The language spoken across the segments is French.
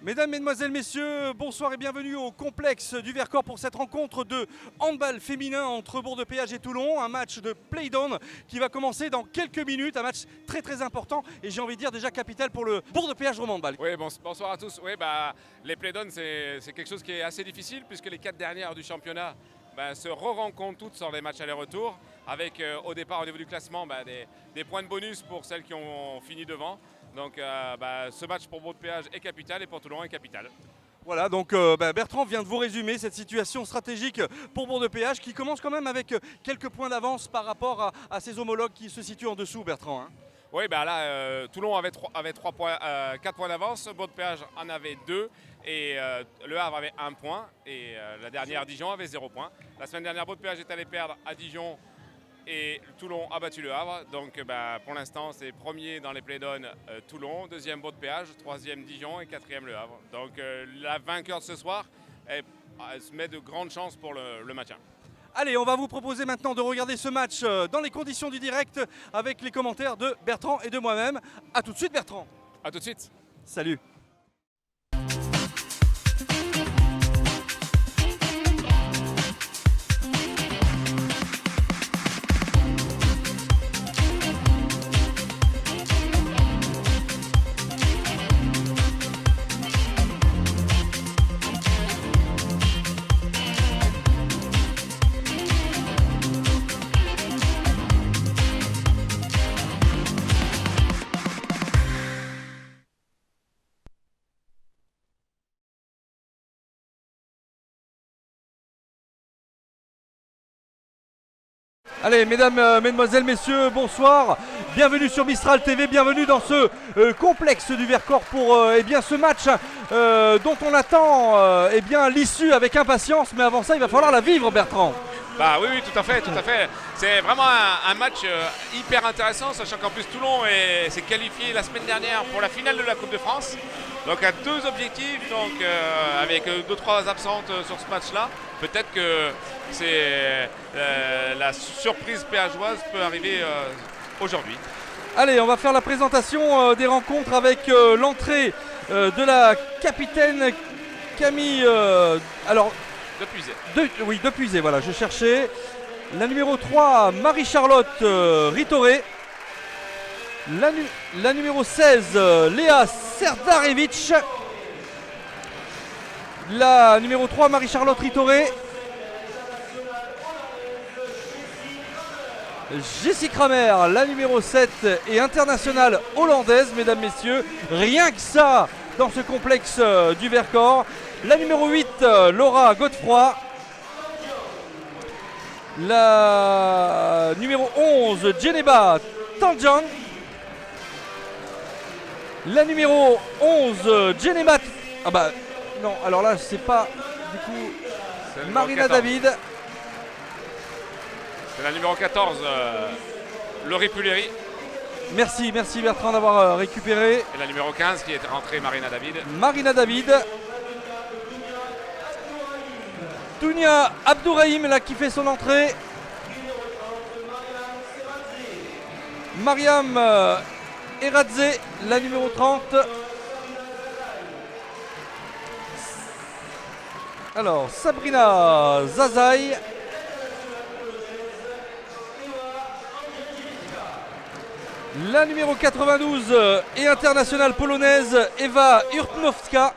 Mesdames, Mesdemoiselles, Messieurs, bonsoir et bienvenue au complexe du Vercors pour cette rencontre de handball féminin entre Bourg-de-Péage et Toulon. Un match de play-down qui va commencer dans quelques minutes, un match très important et j'ai envie de dire déjà capital pour le Bourg-de-Péage Handball. Oui, bonsoir à tous. Oui, les play-down c'est quelque chose qui est assez difficile puisque les 4 dernières du championnat se re-rencontrent toutes sur les matchs aller-retour avec au départ au niveau du classement des points de bonus pour celles qui ont fini devant. Donc ce match pour Bourg-de-Péage est capital et pour Toulon est capital. Voilà, donc Bertrand vient de vous résumer cette situation stratégique pour Bourg-de-Péage qui commence quand même avec quelques points d'avance par rapport à ses homologues qui se situent en dessous, Bertrand. Hein. Oui, Toulon avait 4 points d'avance, Bourg-de-Péage en avait 2 et Le Havre avait 1 point et la dernière Dijon avait 0 point. La semaine dernière, Bourg-de-Péage est allé perdre à Dijon et Toulon a battu Le Havre. Donc pour l'instant, c'est premier dans les play-down Toulon, deuxième Bourg-de-Péage, troisième Dijon et quatrième Le Havre. Donc la vainqueur de ce soir elle se met de grandes chances pour le maintien. Allez, on va vous proposer maintenant de regarder ce match dans les conditions du direct avec les commentaires de Bertrand et de moi-même. A tout de suite, Bertrand. A tout de suite. Salut. Allez, mesdames, mesdemoiselles, messieurs, bonsoir. Bienvenue sur Mistral TV, bienvenue dans ce complexe du Vercors pour ce match dont on attend l'issue avec impatience. Mais avant ça, il va falloir la vivre, Bertrand. Oui, tout à fait. C'est vraiment un match hyper intéressant, sachant qu'en plus Toulon s'est qualifié la semaine dernière pour la finale de la Coupe de France. Donc à 2 objectifs, avec 2-3 absentes sur ce match-là. Peut-être que la surprise péageoise peut arriver aujourd'hui. Allez, on va faire la présentation des rencontres avec l'entrée de la capitaine Camille. De Puisé, voilà, je cherchais. La numéro 3, Marie-Charlotte Ritoré. La numéro 16, Léa Serdarevich. La numéro 3, Marie-Charlotte Ritoré. Jessie Kramer, la numéro 7 et internationale hollandaise, mesdames, messieurs. Rien que ça dans ce complexe du Vercors. La numéro 8, Laura Godefroy. La numéro 11, Geneba Tanjan. La numéro 11, Geneba... non, alors là, c'est pas du coup Marina David. C'est la numéro 14, Laurie Puleri. Merci Bertrand d'avoir récupéré. Et la numéro 15 qui est rentrée, Marina David. Dounia Abdourahim là qui fait son entrée. Mariam Eradze, la numéro 30. Alors Sabrina Zazaï. La numéro 92 et internationale polonaise Eva Hurtmowska.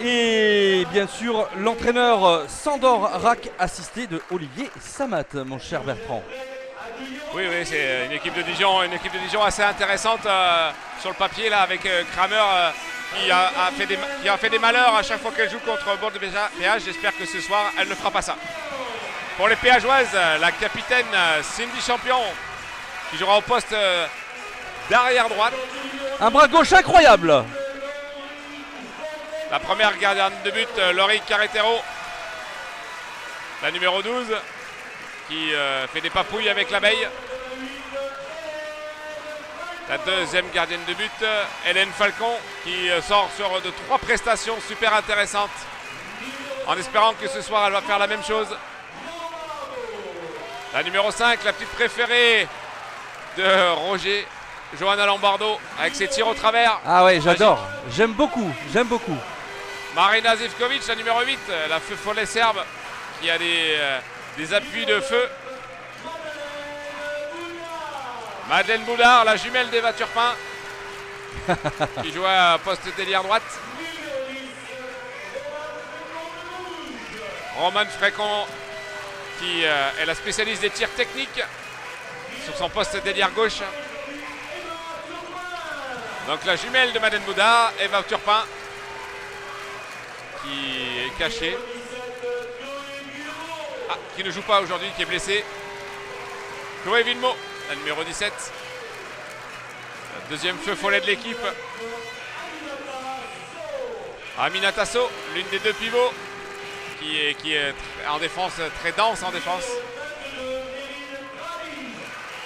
Et bien sûr l'entraîneur Sandor Rak assisté de Olivier Samat, mon cher Bertrand. Oui, c'est une équipe de Dijon assez intéressante sur le papier là, avec Kramer qui a fait des malheurs à chaque fois qu'elle joue contre Bourg-de-Péage. J'espère que ce soir elle ne fera pas ça. Pour les Péageoises, la capitaine Cindy Champion qui jouera au poste d'arrière droite. Un bras gauche incroyable. La première gardienne de but, Laurie Carretero. La numéro 12 qui fait des papouilles avec l'abeille. La deuxième gardienne de but, Hélène Falcon, qui sort sur 3 prestations super intéressantes. En espérant que ce soir, elle va faire la même chose. La numéro 5, la petite préférée de Roger, Johanna Lombardo, avec ses tirs au travers. Ah ouais, j'adore. J'aime beaucoup. Marina Zivkovic, la numéro 8, la feu follet serbe, qui a des appuis de feu. Madeleine Boudard, la jumelle d'Eva Turpin, qui joue à poste d'ailière droite. Romane Frécon, qui est la spécialiste des tirs techniques sur son poste d'ailière gauche. Donc la jumelle de Madeleine Boudard, Eva Turpin, qui est cachée. Ah, qui ne joue pas aujourd'hui, qui est blessée. Chloé Villemot, la numéro 17. Deuxième feu follet de l'équipe. Amina Tasso, l'une des deux pivots, qui est en défense, très dense en défense.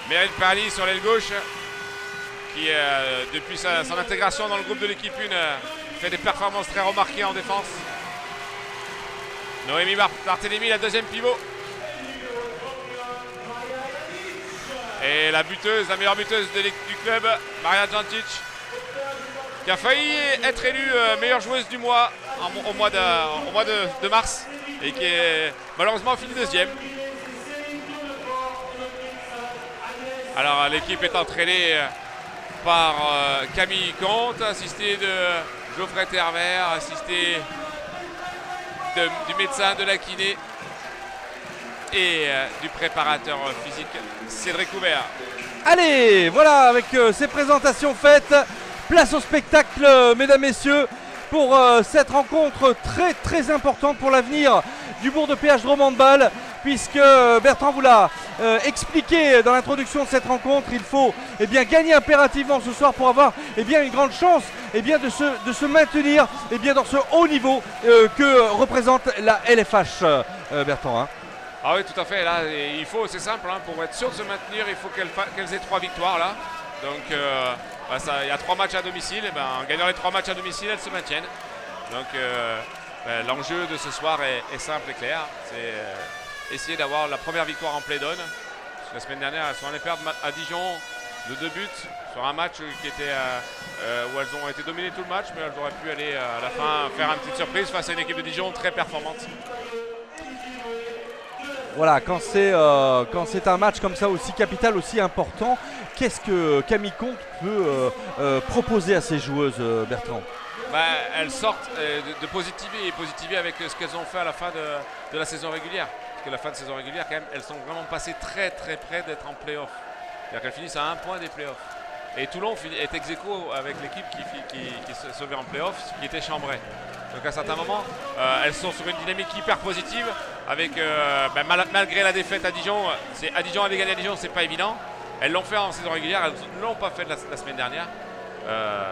Meryl Perli sur l'aile gauche, qui depuis son intégration dans le groupe de l'équipe 1 fait des performances très remarquées en défense. Noémie Barthélémy, la deuxième pivot. Et la buteuse, la meilleure buteuse du club, Maria Djantic, qui a failli être élue meilleure joueuse du mois au mois de mars et qui est malheureusement fini deuxième. Alors l'équipe est entraînée par Camille Comte, assistée de Geoffrey Tervert, assistée du médecin, de la kiné et du préparateur physique Cédric Houbert. Allez, voilà, avec ces présentations faites, place au spectacle, mesdames, messieurs, pour cette rencontre très très importante pour l'avenir du Bourg de Péage Drôme Handball, puisque Bertrand vous l'a expliqué dans l'introduction de cette rencontre, il faut gagner impérativement ce soir pour avoir une grande chance de se maintenir dans ce haut niveau que représente la LFH, Bertrand. Ah oui, tout à fait. Là, il faut, c'est simple, pour être sûr de se maintenir, il faut qu'elles aient 3 victoires là. Donc il y a 3 matchs à domicile, et en gagnant les 3 matchs à domicile, elles se maintiennent. Donc l'enjeu de ce soir est simple et clair. C'est essayer d'avoir la première victoire en play-down. La semaine dernière, elles sont allées perdre à Dijon de 2 buts sur un match qui était où elles ont été dominées tout le match, mais elles auraient pu aller à la fin faire une petite surprise face à une équipe de Dijon très performante. Voilà, quand c'est un match comme ça aussi capital, aussi important, qu'est-ce que Camille Comte peut proposer à ses joueuses, Bertrand? Elles sortent de positiver avec ce qu'elles ont fait à la fin de la saison régulière. Parce que la fin de saison régulière, quand même, elles sont vraiment passées très très près d'être en play-off. C'est-à-dire qu'elles finissent à 1 point des play-offs. Et Toulon est ex aequo avec l'équipe qui se sauvait en play-off, qui était Chambray. Donc à certains moments, elles sont sur une dynamique hyper positive. Avec malgré la défaite à Dijon, Dijon avait gagné à Dijon, c'est pas évident. Elles l'ont fait en saison régulière, elles ne l'ont pas fait la semaine dernière.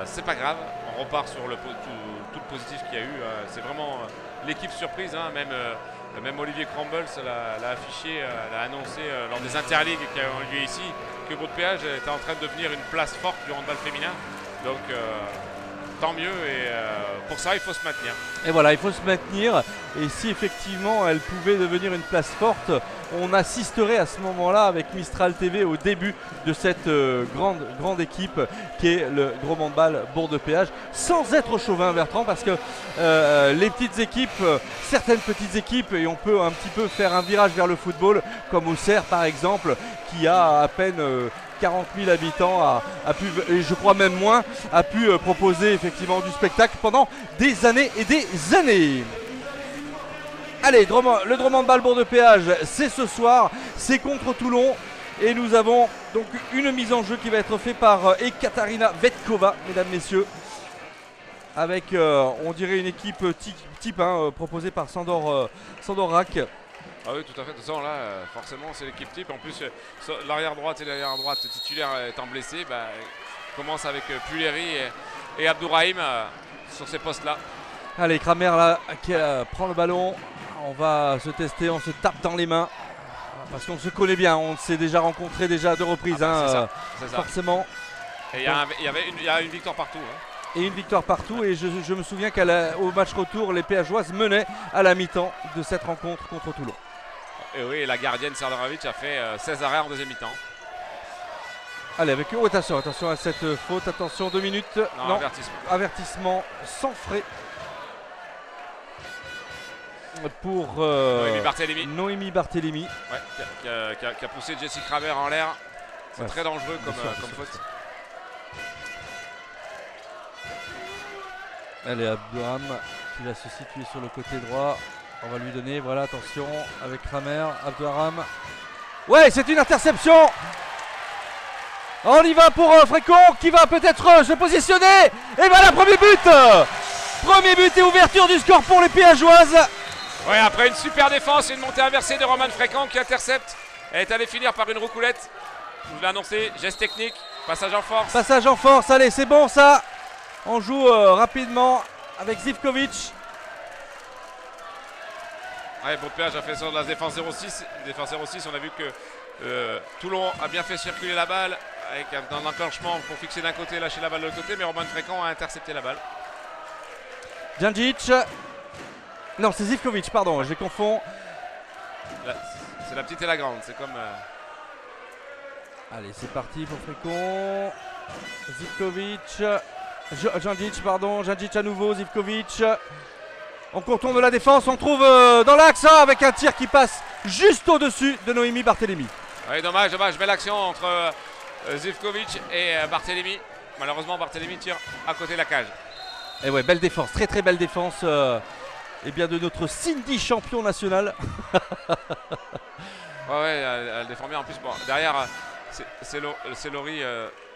C'est pas grave, on repart sur tout le positif qu'il y a eu. C'est vraiment l'équipe surprise, même Olivier Crumbles l'a affiché, l'a annoncé lors des interligues qui ont lieu ici, que Bourg de Péage était en train de devenir une place forte du handball féminin. Donc tant mieux, et pour ça il faut se maintenir. Et voilà, il faut se maintenir, et si effectivement elle pouvait devenir une place forte, on assisterait à ce moment-là avec Mistral TV au début de cette grande équipe qui est le Drôme Handball Bourg de Péage, sans être chauvin, Bertrand, parce que les petites équipes, certaines petites équipes, et on peut un petit peu faire un virage vers le football, comme Auxerre par exemple, qui a à peine 40 000 habitants, a pu, et je crois même moins, a pu proposer effectivement du spectacle pendant des années et des années. Allez, le Drôme Handball Bourg de Péage, c'est ce soir, c'est contre Toulon, et nous avons donc une mise en jeu qui va être faite par Ekaterina Vetkova, mesdames, messieurs, avec on dirait une équipe type proposée par Sandor Rack. Ah oui, tout à fait. De toute façon, là, forcément, c'est l'équipe type. En plus, l'arrière droite et l'arrière droite titulaire étant blessés, commence avec Puleri et Abdourahim sur ces postes-là. Allez, Kramer là, qui prend le ballon. On va se tester, on se tape dans les mains. Parce qu'on se connaît bien, on s'est déjà rencontré à 2 reprises. C'est ça. Forcément. Et il y a une victoire partout. Et une victoire partout, et je me souviens qu'au match retour, les Péageoises menaient à la mi-temps de cette rencontre contre Toulon. Et oui, la gardienne Serdanovic a fait 16 arrêts en deuxième mi-temps. Allez, avec eux, attention à cette faute, attention, 2 minutes. Non, avertissement sans frais. pour Noémie Barthélémy. Noémie Barthélémy. Ouais, qui a poussé Jessie Kramer en l'air. C'est très dangereux comme faute. Allez, Abdouram qui va se situer sur le côté droit. On va lui donner, voilà, attention avec Kramer, Abdouram. Ouais, c'est une interception. On y va pour Frécon qui va peut-être se positionner. Et voilà, premier but. Premier but et ouverture du score pour les Péageoises. Ouais, après une super défense et une montée inversée de Roman Frécon qui intercepte. Elle est allée finir par une roucoulette. Je vous l'ai annoncé, geste technique, passage en force. Passage en force, allez, c'est bon ça. On joue rapidement avec Zivkovic. Ouais, Beau de Péage a fait ça dans la défense 06. Défense 06, on a vu que Toulon a bien fait circuler la balle avec un enclenchement pour fixer d'un côté et lâcher la balle de l'autre côté, mais Roman Frécon a intercepté la balle. Djandjic. Non, c'est Zivkovic, pardon, je les confonds. C'est la petite et la grande, c'est comme... Allez, c'est parti pour Frécon. Zivkovic. Djandjic, pardon. Djandjic à nouveau, Zivkovic. On contourne de la défense, on trouve dans l'axe avec un tir qui passe juste au-dessus de Noémie Barthélémy. Oui, dommage, belle action entre Zivkovic et Barthélémy. Malheureusement, Barthélémy tire à côté de la cage. Et ouais, belle défense, très très belle défense et bien de notre Cindy champion national. Ouais, elle défend bien. En plus, bon, derrière, c'est Laurie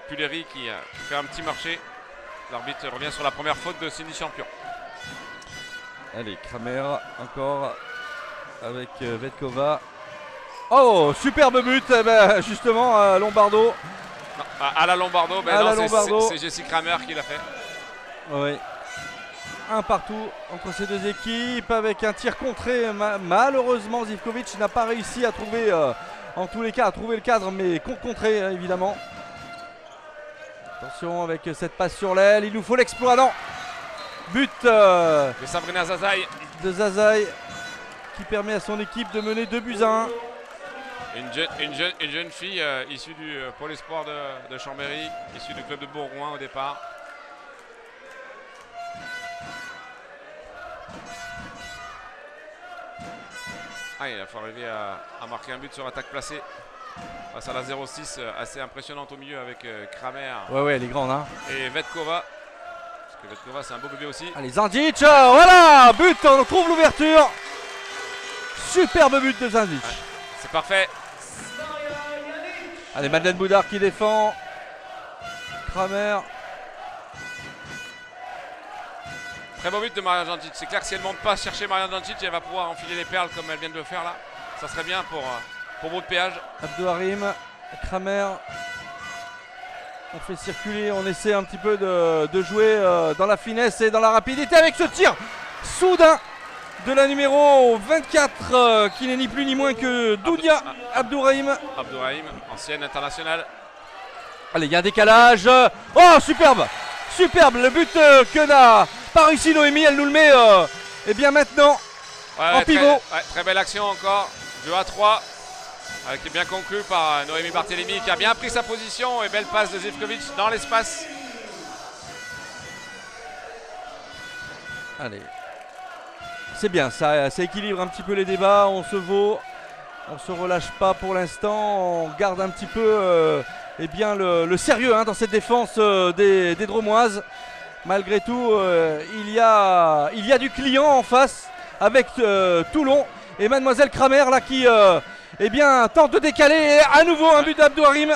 Puleri qui fait un petit marché. L'arbitre revient sur la première faute de Cindy champion. Allez, Kramer encore avec Vetkova. Oh, superbe but, justement, Lombardo. Non, à la Lombardo, c'est Jessie Kramer qui l'a fait. Oui. Un partout entre ces deux équipes avec un tir contré. Malheureusement, Zivkovic n'a pas réussi à trouver, en tous les cas, à trouver le cadre, mais contré évidemment. Attention avec cette passe sur l'aile, il nous faut l'exploit, non. But de Sabrina Zazaï. De Zazaï qui permet à son équipe de mener 2-1. Une jeune fille issue du pôle espoir de Chambéry, issue du club de Bourgoin au départ. Il a fallu arriver à marquer un but sur attaque placée face à la 06 assez impressionnante au milieu avec Kramer. Ouais, elle est grande, hein. Et Vetkova. Parce que Vetkova, c'est un beau bébé aussi. Allez, Djandjic, voilà, but, on trouve l'ouverture. Superbe but de Djandjic. Ouais, c'est parfait. Allez, Madeleine Boudard qui défend. Kramer. Très beau but de Marianne Djandjic. C'est clair que si elle ne monte pas chercher Marianne Djandjic, elle va pouvoir enfiler les perles comme elle vient de le faire là. Ça serait bien pour Beau de Péage. Abdouharim, Kramer. On fait circuler, on essaie un petit peu de jouer dans la finesse et dans la rapidité avec ce tir soudain de la numéro 24 qui n'est ni plus ni moins que Dounia Abdouharim. Abdouharim, ancienne internationale. Allez, il y a un décalage. Oh, superbe. Superbe, le but que n'a pas réussi Noémie, elle nous le met et bien maintenant en pivot. Très belle action encore, 2-3, qui est bien conclu par Noémie Barthélémy qui a bien pris sa position et belle passe de Zivkovic dans l'espace. Allez, c'est bien, ça équilibre un petit peu les débats, on se vaut, on se relâche pas pour l'instant, on garde un petit peu bien le sérieux dans cette défense des Dromoises. Malgré tout, il y a du client en face avec Toulon et Mademoiselle Kramer là qui tente de décaler et à nouveau un but d'Abdouharim.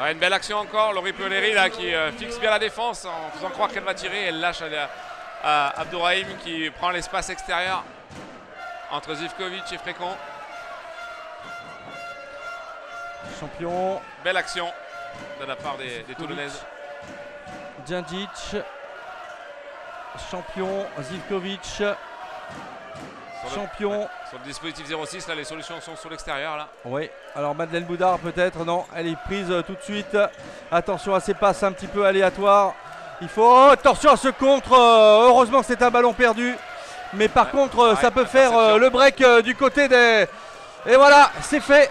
Une belle action encore, Laurie Puleri là qui fixe bien la défense en faisant croire qu'elle va tirer. Elle lâche à Abdouharim qui prend l'espace extérieur entre Zivkovic et Frécon. Champion. Belle action de la part des Toulonnaises. Djandjic, champion, Zivkovic, champion. Sur le dispositif 06, là, les solutions sont sur l'extérieur. Là. Oui, alors Madeleine Boudard peut-être, non, elle est prise tout de suite. Attention à ces passes un petit peu aléatoires. Il faut, attention à ce contre, heureusement que c'est un ballon perdu. Mais par contre, ça peut faire le break du côté des... Et voilà, c'est fait.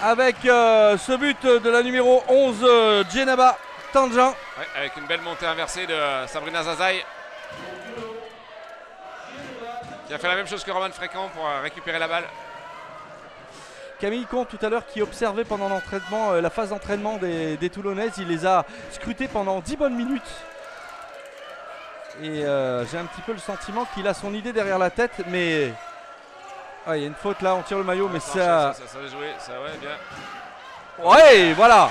Avec ce but de la numéro 11, Djenaba Tanjan. Ouais, avec une belle montée inversée de Sabrina Zazaï. qui a fait la même chose que Roman Fréquent pour récupérer la balle. Camille Comte tout à l'heure qui observait pendant l'entraînement, la phase d'entraînement des Toulonnaises, il les a scrutés pendant 10 bonnes minutes. Et j'ai un petit peu le sentiment qu'il a son idée derrière la tête, mais il y a une faute là, on tire le maillot, mais ça... Ça va jouer, ça ouais, bien. Ouais, voilà.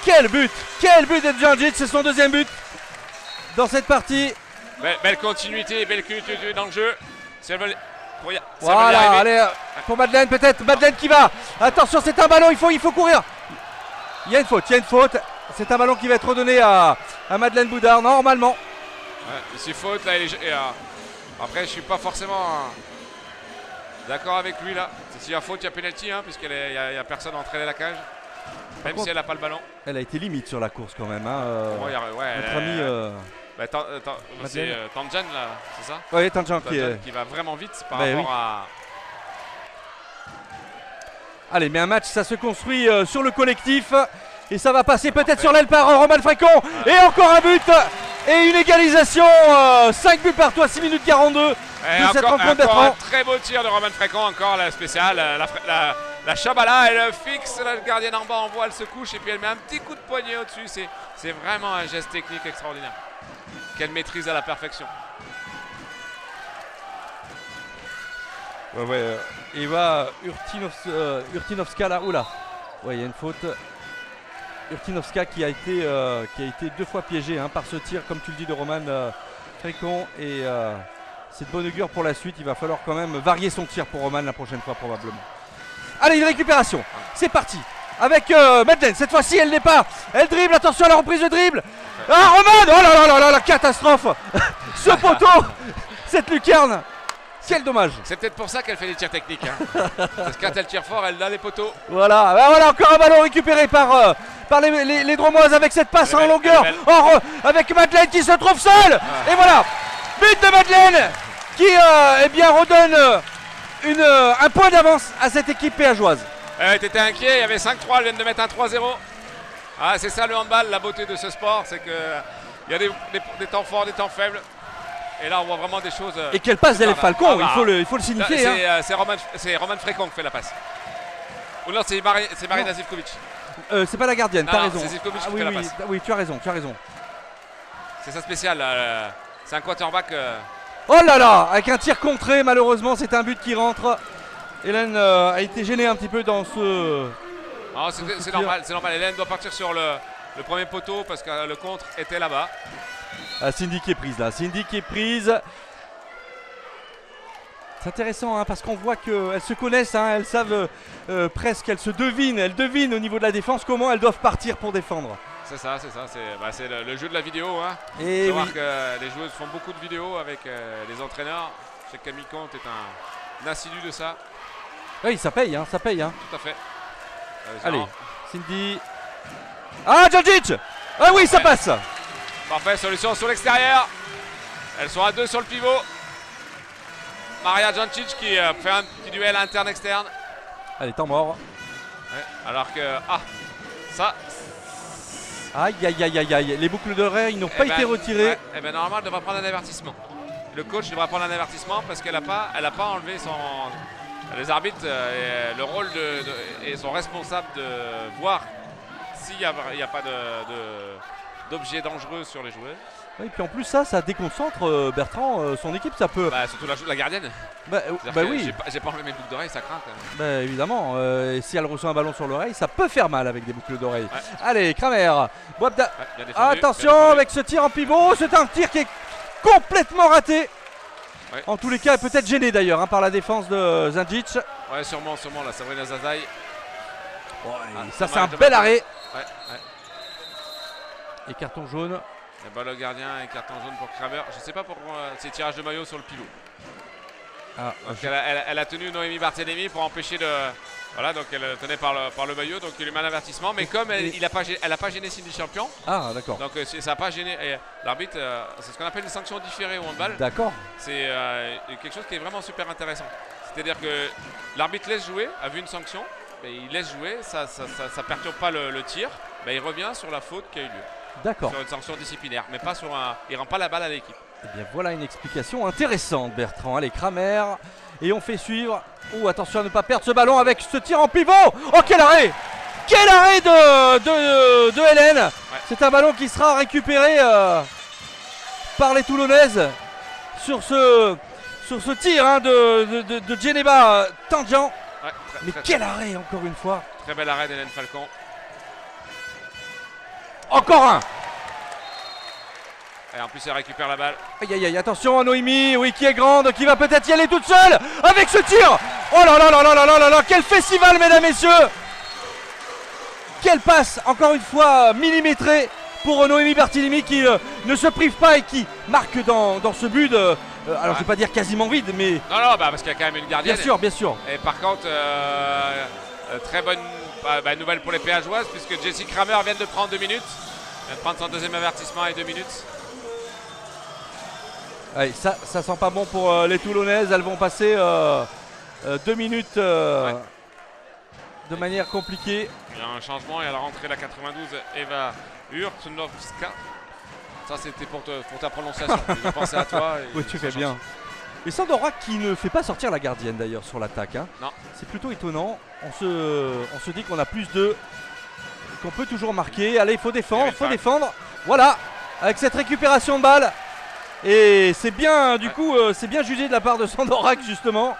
Quel but de Djandjic, c'est son deuxième but dans cette partie. Belle continuité, belle continuité dans le jeu. Voilà, allez, pour Madeleine peut-être, Madeleine qui va. Attention, c'est un ballon, il faut courir. Il y a une faute. C'est un ballon qui va être redonné à Madeleine Boudard, normalement. Ouais, c'est faute là, après je suis pas forcément d'accord avec lui là. S'il y a faute, il y a penalty, hein, puisqu'il n'y a personne à entraîner la cage. Même si elle n'a pas le ballon. Elle a été limite sur la course quand même. Hein, notre ami. C'est Tanjan là, c'est ça? Oui, Tanjan qui va vraiment vite par rapport à. Allez, mais un match, ça se construit sur le collectif. Et ça va passer peut-être sur l'aile par Roman Fréquent. Et encore un but. Et une égalisation. 5 buts partout à 6 minutes 42 de cette rencontre Bertrand. Un très beau tir de Roman Fréquent, encore la spéciale. La Chabala, elle fixe la gardienne en bas en voile, elle se couche et puis elle met un petit coup de poignet au-dessus. C'est vraiment un geste technique extraordinaire qu'elle maîtrise à la perfection. Et va Urtinovska là. Oula. Ouais, il y a une faute. Urtinovska qui a été 2 fois piégé par ce tir, comme tu le dis, de Roman Fréquent. Et c'est de bonne augure pour la suite. Il va falloir quand même varier son tir pour Roman la prochaine fois probablement. Allez, une récupération. C'est parti. Avec Madeleine. Cette fois-ci, elle n'est pas. Elle dribble. Attention à la reprise de dribble. Ah, Roman. Oh là là, la catastrophe. Ce poteau. Cette lucarne. Quel dommage. C'est peut-être pour ça qu'elle fait des tirs techniques. Parce que quand elle tire fort, elle a les poteaux. Voilà, encore un ballon récupéré par les Dromoises avec cette passe en longueur. Avec Madeleine qui se trouve seule. Et voilà, but de Madeleine qui redonne un point d'avance à cette équipe péageoise. T'étais inquiet, il y avait 5-3, elle vient de mettre un 3-0. Ah, c'est ça le handball, la beauté de ce sport, c'est qu'il y a des temps forts, des temps faibles. Et là, on voit vraiment des choses. Et quelle passe d'Elef Falcon, il faut le signifier. C'est Roman Fréquent qui fait la passe. Ou non, c'est Marina Zivkovic. C'est pas la gardienne, t'as raison. C'est Zivkovic qui fait la passe. Oui, tu as raison. C'est ça spécial. C'est un quarterback. Oh là là, avec un tir contré, malheureusement, c'est un but qui rentre. Hélène a été gênée un petit peu dans ce. C'est normal. Hélène doit partir sur le premier poteau parce que le contre était là-bas. Cindy qui est prise. C'est intéressant parce qu'on voit qu'elles se connaissent, elles savent presque, elles devinent au niveau de la défense comment elles doivent partir pour défendre. C'est ça, c'est le jeu de la vidéo. Et savoir que les joueuses font beaucoup de vidéos avec les entraîneurs. Je sais que Camille Comte est un assidu de ça. Oui, ça paye. Tout à fait. Allez, Cindy. Ah, Djandjic. Ah oui, ça passe. Parfait, solution sur l'extérieur. Elles sont à 2 sur le pivot. Maria Djandjic qui fait un petit duel interne-externe. Allez, temps mort. Ouais, alors que. Ça. Aïe. Les boucles d'oreilles n'ont pas été retirées. Normalement, elle devrait prendre un avertissement. Le coach devrait prendre un avertissement parce qu'elle n'a pas enlevé son. Les arbitres, le rôle et sont responsables de voir s'il n'y a pas d'objets dangereux sur les joueurs. Et puis en plus ça déconcentre Bertrand, son équipe, ça peut. Surtout la gardienne. Oui. J'ai pas enlevé mes boucles d'oreilles, ça craint quand même. Évidemment, si elle reçoit un ballon sur l'oreille, ça peut faire mal avec des boucles d'oreilles. Ouais. Allez, Kramer. Attention avec ce tir en pivot, c'est un tir qui est complètement raté. Ouais. En tous les cas, peut-être gêné d'ailleurs par la défense de Djandjic. Ouais, sûrement, la Sabrina Zazaï. Ça c'est un bel arrêt. Et carton jaune. Et le gardien et carton jaune pour Kramer. Je ne sais pas pourquoi c'est tirage de maillot sur le pivot. Elle a tenu Noémie Barthélémy pour empêcher de. Voilà, donc elle tenait par le maillot, donc il lui met un avertissement. Mais comme elle n'a pas gêné Cindy Champion. Ah, d'accord. Donc ça n'a pas gêné. L'arbitre, c'est ce qu'on appelle une sanction différée au handball. D'accord. C'est quelque chose qui est vraiment super intéressant. C'est-à-dire que l'arbitre laisse jouer, a vu une sanction, mais il laisse jouer, ça perturbe pas le tir, mais il revient sur la faute qui a eu lieu. D'accord. Sur une sanction disciplinaire, mais pas sur il rend pas la balle à l'équipe. Eh bien voilà une explication intéressante, Bertrand. Allez, Kramer. Et on fait suivre. Oh, attention à ne pas perdre ce ballon avec ce tir en pivot. Oh, quel arrêt! Quel arrêt de Hélène. Ouais. C'est un ballon qui sera récupéré par les Toulonnaises sur ce tir hein, de Djeneba Tangian. Ouais, Mais quel arrêt encore une fois. Très bel arrêt d'Hélène Falcon. Encore un. Et en plus, elle récupère la balle. Aïe aïe aïe, attention à Noémie, oui, qui est grande, qui va peut-être y aller toute seule avec ce tir. Oh là là là là là là là là, quel festival, mesdames, messieurs. Quelle passe, encore une fois, millimétrée pour Noémie Barthélemy qui ne se prive pas et qui marque dans ce but. Alors, je vais pas dire quasiment vide, mais. Non, parce qu'il y a quand même une gardienne. Bien sûr, bien sûr. Et par contre, très bonne nouvelle pour les péageoises, puisque Jessie Kramer vient de prendre 2 minutes. Elle vient de prendre son deuxième avertissement et 2 minutes. Allez, ça sent pas bon pour les Toulonnaises. Elles vont passer 2 minutes de manière compliquée. Il y a un changement et à la rentrée de la 92, Eva Urtnovska. Ça, c'était pour ta prononciation. Je pensais à toi. Oui, tu fais bien. Et Sandorak qui ne fait pas sortir la gardienne d'ailleurs sur l'attaque. Hein. Non. C'est plutôt étonnant. On se dit qu'on a plus de. Qu'on peut toujours marquer. Allez, il faut défendre, Voilà, avec cette récupération de balle. Et c'est bien, du coup, c'est bien jugé de la part de Sandorak justement.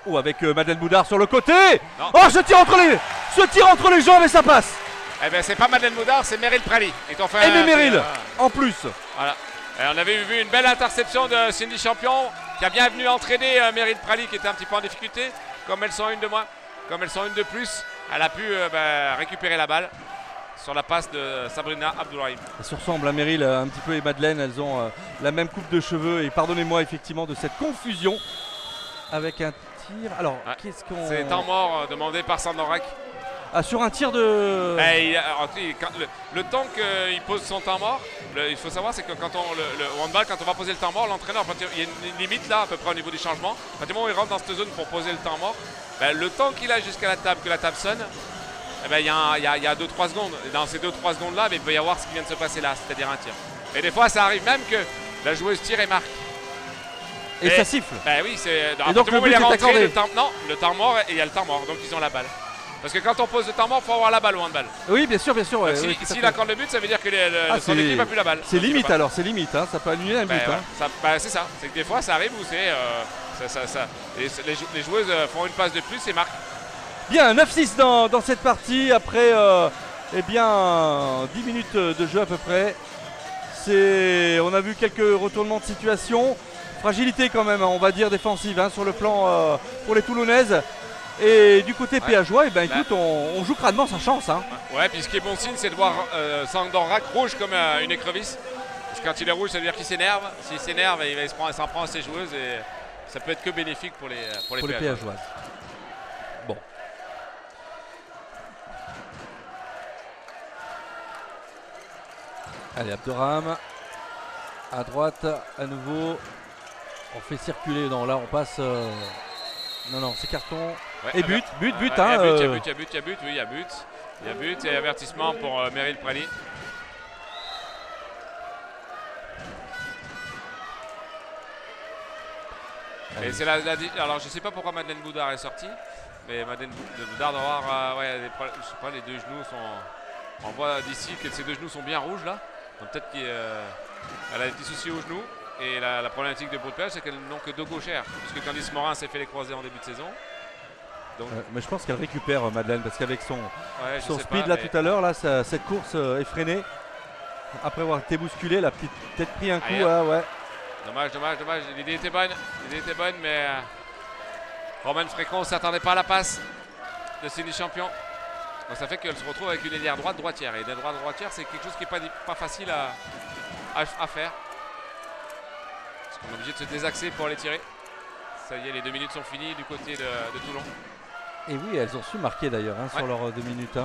Oh, avec Madeleine Boudard sur le côté. Non. Oh, ce tir entre les jambes et ça passe. Eh bien, c'est pas Madeleine Boudard, c'est Meryl Prali. Et Meryl, en plus. Voilà. Et on avait vu une belle interception de Cindy Champion qui a bien venu entraîner Meryl Prali qui était un petit peu en difficulté. Comme elles sont une de moins, comme elles sont une de plus, elle a pu récupérer la balle sur la passe de Sabrina Abdourahim. Elles se ressemblent à Meryl un petit peu et Madeleine, elles ont la même coupe de cheveux et pardonnez-moi effectivement de cette confusion avec un tir. Alors, qu'est-ce qu'on... C'est temps mort demandé par Sandorak. Ah, sur un tir de... Le temps qu'il pose son temps mort, il faut savoir c'est que quand le handball, quand on va poser le temps mort, l'entraîneur, il y a une limite là à peu près au niveau du changement. À partir du moment où il rentre dans cette zone pour poser le temps mort, le temps qu'il a jusqu'à la table, que la table sonne, il y a 2-3 secondes. Et dans ces 2-3 secondes là, il peut y avoir ce qui vient de se passer là, c'est-à-dire un tir. Et des fois ça arrive même que la joueuse tire et marque. Et ça siffle. Oui, c'est. Et donc le but est accordé. Le temps mort, et il y a le temps mort, donc ils ont la balle. Parce que quand on pose le temps mort, il faut avoir la balle au handball. Oui, bien sûr. Ouais, s'il accorde le but, ça veut dire que son équipe n'a plus la balle. C'est limite alors, c'est limite, hein, ça peut annuler un but. C'est ça, c'est que des fois ça arrive où les joueuses font une passe de plus et marquent. Bien, 9-6 dans cette partie après 10 minutes de jeu à peu près. On a vu quelques retournements de situation. Fragilité quand même, on va dire défensive sur le plan pour les Toulonnaises. Et du côté péageois, écoute, on joue crânement sa chance. Hein. Ouais, puis ce qui est bon signe, c'est de voir Sandorak rouge comme une écrevisse. Parce que quand il est rouge, ça veut dire qu'il s'énerve. S'il s'énerve, il s'en prend à ses joueuses et ça peut être que bénéfique pour les péageoises. Bon. Allez, Abderraham. À droite, à nouveau. On fait circuler. Non, là, on passe. Non, c'est carton. Ouais, et but. Il y a but et avertissement pour Meryl Prali. Et c'est alors je sais pas pourquoi Madeleine Boudard est sortie, mais Madeleine Boudard doit avoir je sais pas, les deux genoux sont. On voit d'ici que ses deux genoux sont bien rouges là. Donc peut-être qu'elle a des petits soucis aux genoux. Et la problématique de Bourg-de-Péage, c'est qu'elles n'ont que deux gauchères, puisque Candice Morin s'est fait les croisés en début de saison. Donc... mais je pense qu'elle récupère Madeleine, parce qu'avec son speed pas, tout à l'heure, là, cette course effrénée, après avoir été bousculée, elle a peut-être pris un coup. Ouais. Dommage. L'idée était bonne, mais Romaine Frécon ne s'attendait pas à la passe de Cindy Champion. Donc ça fait qu'elle se retrouve avec une ailière droitière. Et une ailière droitière, c'est quelque chose qui n'est pas facile à faire. On est obligé de se désaxer pour les tirer. Ça y est, les 2 minutes sont finies du côté de Toulon. Et oui, elles ont su marquer d'ailleurs sur leurs 2 minutes.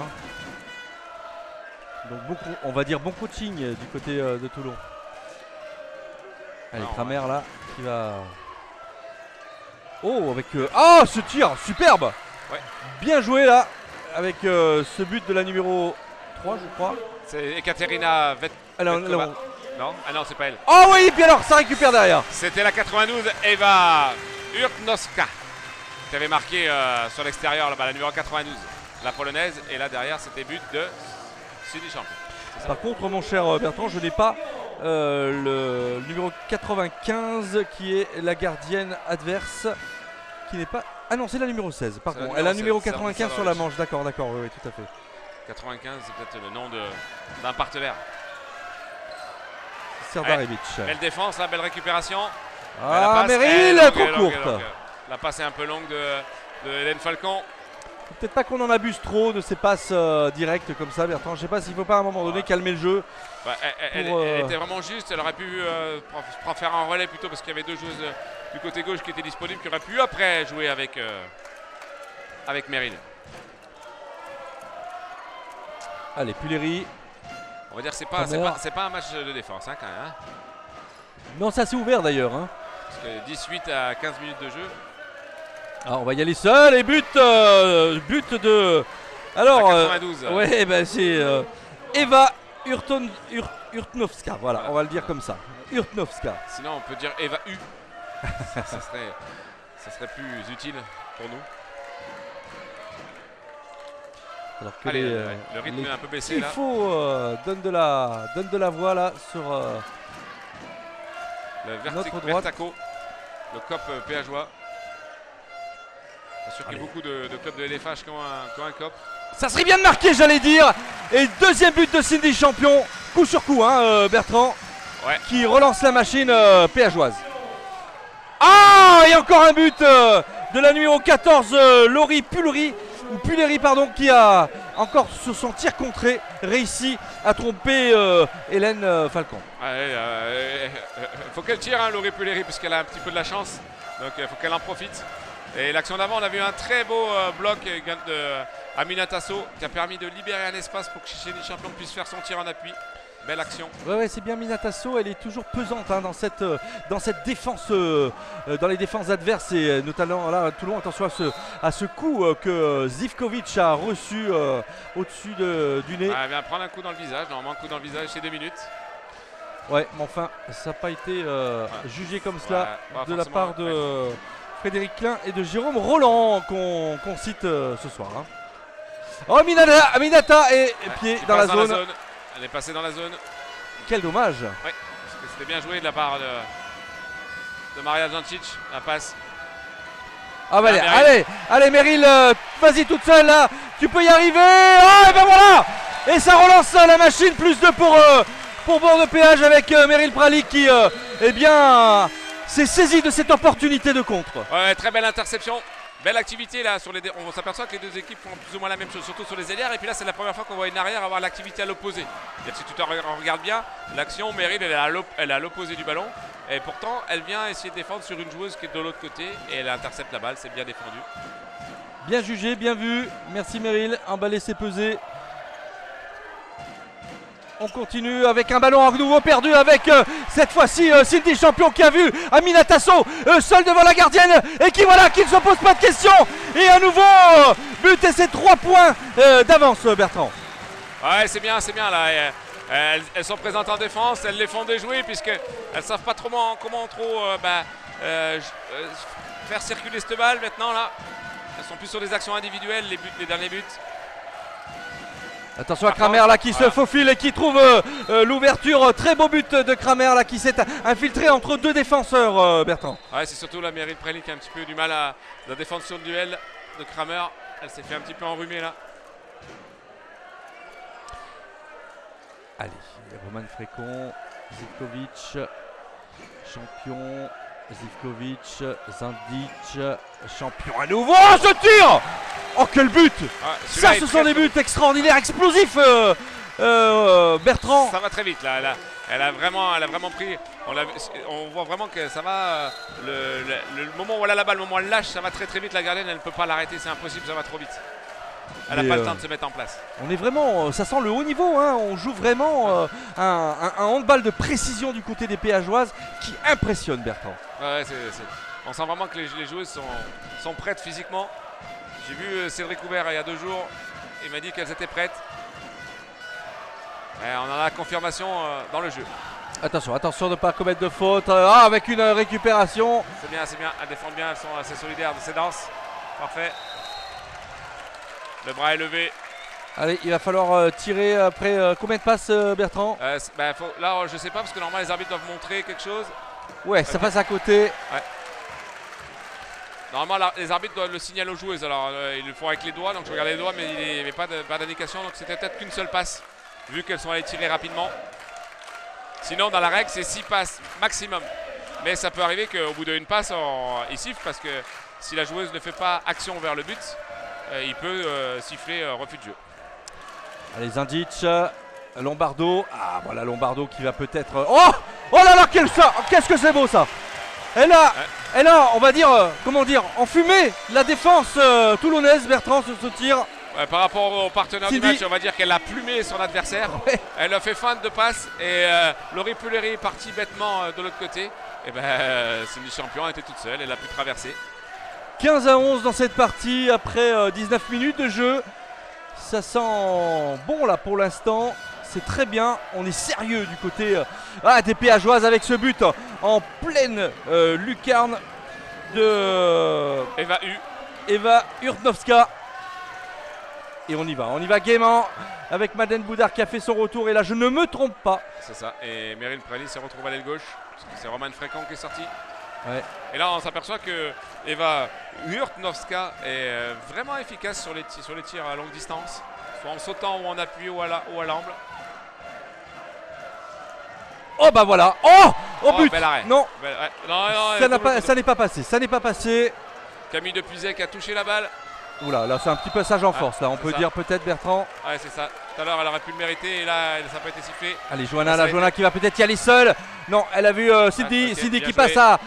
Donc on va dire bon coaching du côté de Toulon. Allez, Kramer là, qui va... Oh, avec... ce tir, superbe. Bien joué là, avec ce but de la numéro 3, je crois. C'est Ekaterina Vetkova. Alors, Non? Ah non, c'est pas elle. Oh oui, puis alors ça récupère derrière. C'était la 92, Eva Urtnowska, qui avait marqué sur l'extérieur là-bas, la numéro 92, la polonaise. Et là derrière, c'était but de Cindy Champion. Par contre, mon cher Bertrand, je n'ai pas le numéro 95 qui est la gardienne adverse, qui n'est pas... Ah non, c'est la numéro 16, pardon. Elle a le numéro 95 sur la manche, d'accord, oui, tout à fait. 95, c'est peut-être le nom d'un partenaire. Serdarevic. Belle défense, belle récupération. Ah, Meryl, trop courte. La passe est un peu longue de Hélène Falcon. Peut-être pas qu'on en abuse trop de ces passes directes comme ça, Bertrand. Je sais pas s'il faut pas à un moment donné calmer le jeu. Bah, elle était vraiment juste. Elle aurait pu faire un relais plutôt parce qu'il y avait deux joueuses du côté gauche qui étaient disponibles, qui auraient pu après jouer avec Meryl. Allez, Puleri. On va dire que c'est pas un match de défense hein, quand même. Hein. Non, c'est assez ouvert d'ailleurs. Hein. Parce que 18 à 15 minutes de jeu. Alors on va y aller seul et but de... Alors, 92. Ouais, ben c'est Eva Urtnowska, voilà, on va le dire comme ça. Urtnowska. Sinon on peut dire Eva U. ça serait plus utile pour nous. Alors que allez, le rythme est un peu baissé il là. Il faut donne de la voix là sur notre droite. Vertaco, le COP péageois. Bien sûr qu'il y a beaucoup de clubs de LFH qui ont un COP. Ça serait bien de marquer, j'allais dire. Et deuxième but de Cindy Champion, coup sur coup, hein, Bertrand, ouais. Qui relance la machine péageoise. Ah, et encore un but de la numéro 14, Laurie Puleri, pardon, qui a encore sur son tir contré réussi à tromper Hélène Falcon. Il faut qu'elle tire, hein, Laurie Puleri, puisqu'elle a un petit peu de la chance. Donc il faut qu'elle en profite. Et l'action d'avant, on a vu un très beau bloc de Amina Tasso qui a permis de libérer un espace pour que Cindy Champion puisse faire son tir en appui. Belle action. Ouais, c'est bien Amina Tasso, elle est toujours pesante hein, dans cette défense, dans les défenses adverses et notamment là à Toulon. Attention à ce coup que Zivkovic a reçu au-dessus du nez. Elle vient prendre un coup dans le visage, normalement un coup dans le visage, c'est 2 minutes. Ouais, mais enfin, ça n'a pas été jugé comme cela de la part de Frédéric Klein et de Jérôme Roland qu'on cite ce soir. Hein. Oh, Aminata est pied dans la zone. Elle est passée dans la zone. Quel dommage. Oui, parce que c'était bien joué de la part de Maria Jancic, la passe. Ah bah allez Meryl, vas-y toute seule là, tu peux y arriver. Ah et ben voilà. Et ça relance la machine, plus 2 pour bord de péage avec Meryl Prali qui eh bien s'est saisi de cette opportunité de contre. Ouais, très belle interception. Belle activité là, on s'aperçoit que les deux équipes font plus ou moins la même chose, surtout sur les ailières. Et puis là, c'est la première fois qu'on voit une arrière avoir l'activité à l'opposé. Si tu regardes bien, l'action, Meryl, elle est à l'opposé du ballon. Et pourtant, elle vient essayer de défendre sur une joueuse qui est de l'autre côté. Et elle intercepte la balle, c'est bien défendu. Bien jugé, bien vu. Merci Meryl, emballé, c'est pesé. On continue avec un ballon à nouveau perdu avec cette fois-ci Cindy Champion qui a vu Amina Tasso seule devant la gardienne et qui ne se pose pas de questions. Et à nouveau but et c'est 3 points d'avance Bertrand. Ouais, c'est bien là. Elles sont présentes en défense, elles les font déjouer puisqu'elles ne savent pas trop comment faire circuler cette balle maintenant là. Elles sont plus sur des actions individuelles, les derniers buts. Attention à Kramer là qui se faufile et qui trouve l'ouverture. Très beau but de Kramer là qui s'est infiltré entre 2 défenseurs Bertrand. Ouais, c'est surtout la Meryl Preli qui a un petit peu du mal à la défense sur le duel de Kramer. Elle s'est fait un petit peu enrhumer là. Allez, Roman Frécon, Zivkovic, champion, Zivkovic, Zindic, champion à nouveau. Oh, ce tir! Oh, quel but! Ça, ce sont des buts extraordinaires, explosifs, Bertrand. Ça va très vite là. Elle a vraiment pris. On voit vraiment que ça va. Le moment où elle a la balle, le moment où elle lâche, ça va très très vite. La gardienne, elle ne peut pas l'arrêter, c'est impossible, ça va trop vite. Elle n'a pas le temps de se mettre en place. On est vraiment, ça sent le haut niveau, hein. On joue vraiment un handball de précision du côté des péageoises qui impressionne Bertrand. Ouais, on sent vraiment que les joueuses sont prêtes physiquement. J'ai vu Cédric Houbert il y a 2 jours, il m'a dit qu'elles étaient prêtes. Et on en a la confirmation dans le jeu. Attention, attention de ne pas commettre de faute. Ah, avec une récupération. C'est bien, elles défendent bien, elles sont assez solidaires de ces danses. Parfait. Le bras est levé. Allez, il va falloir tirer après combien de passes, Bertrand? Là, je sais pas parce que normalement les arbitres doivent montrer quelque chose. Ouais, ça passe à côté. Ouais. Normalement, là, les arbitres doivent le signaler aux joueuses. Alors, ils le font avec les doigts. Donc, je regarde les doigts, mais il n'y avait pas d'indication. Donc, c'était peut-être qu'une seule passe, vu qu'elles sont allées tirer rapidement. Sinon, dans la règle, c'est 6 passes maximum. Mais ça peut arriver qu'au bout d'une passe, il siffle parce que si la joueuse ne fait pas action vers le but, il peut siffler refus de jeu. Allez, Zindic, Lombardo. Ah, voilà Lombardo qui va peut-être. Oh! Oh là là, qu'est-ce que c'est beau ça! Elle a, on va dire, comment dire, enfumé la défense toulonnaise, Bertrand, sur ce tir. Ouais, par rapport au partenaire du match, on va dire qu'elle a plumé son adversaire. Ouais. Elle a fait feinte de passe et Laurie Pulleri est partie bêtement de l'autre côté. Et Cindy Champion était toute seule, elle a pu traverser. 15-11 dans cette partie après 19 minutes de jeu. Ça sent bon là pour l'instant. C'est très bien, on est sérieux du côté des Péageoises avec ce but en pleine lucarne de Eva Hurtnovska. Et on y va gaiement avec Madeleine Boudard qui a fait son retour et là je ne me trompe pas. C'est ça, et Meryl Prelli s'est retrouvée à l'aile gauche, c'est Roman Fréquent qui est sorti. Ouais. Et là on s'aperçoit que Eva Hurtnovska est vraiment efficace sur les tirs à longue distance, soit en sautant ou en appui ou à l'angle. Oh bah voilà, oh but. Bel arrêt. Non, ça n'est pas passé, Camille Depuisay qui a touché la balle. Oula, là c'est un petit passage en force, là on peut dire peut-être, Bertrand. Ouais, c'est ça. Tout à l'heure elle aurait pu le mériter et là ça n'a pas été sifflé. Allez, Johanna qui va peut-être y aller seule. Non, elle a vu Cindy qui passe à.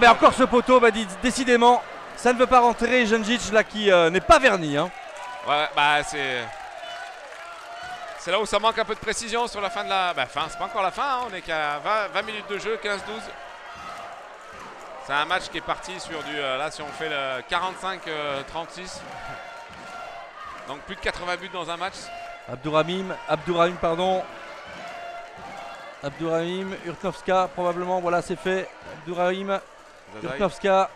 Mais encore ce poteau, décidément, ça ne veut pas rentrer. Janjic là qui n'est pas verni. Hein. Ouais, c'est là où ça manque un peu de précision sur la fin de la. C'est pas encore la fin, hein. On est qu'à 20 minutes de jeu, 15-12. C'est un match qui est parti sur du. Là, si on fait le 45-36. Donc plus de 80 buts dans un match. Abdourahim, Hurtnovska, probablement, voilà, c'est fait. Abdourahim, Hurtnovska,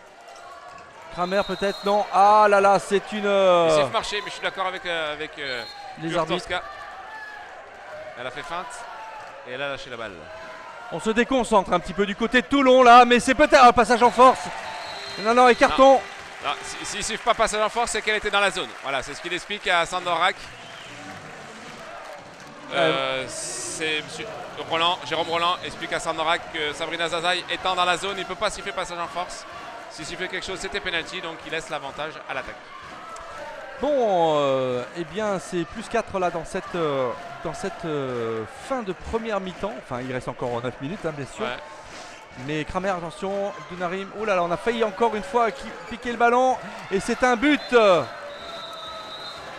Kramer peut-être, non. Ah là là, c'est une. Il s'est marché, mais je suis d'accord avec les arbitres. Elle a fait feinte et elle a lâché la balle. On se déconcentre un petit peu du côté de Toulon là, mais c'est peut-être un passage en force. Non, écartons. Non, s'il ne siffle pas passage en force, c'est qu'elle était dans la zone. Voilà, c'est ce qu'il explique à Sandorak. C'est Jérôme Roland explique à Sandorak que Sabrina Zazaï étant dans la zone, il ne peut pas siffler passage en force. S'il sifflait quelque chose, c'était penalty, donc il laisse l'avantage à l'attaque. Bon, eh bien c'est plus 4 là dans cette fin de première mi-temps. Enfin, il reste encore 9 minutes, hein, bien sûr. Ouais. Mais Kramer, attention, Dunarim. Oh là là, on a failli encore une fois piquer le ballon. Et c'est un but.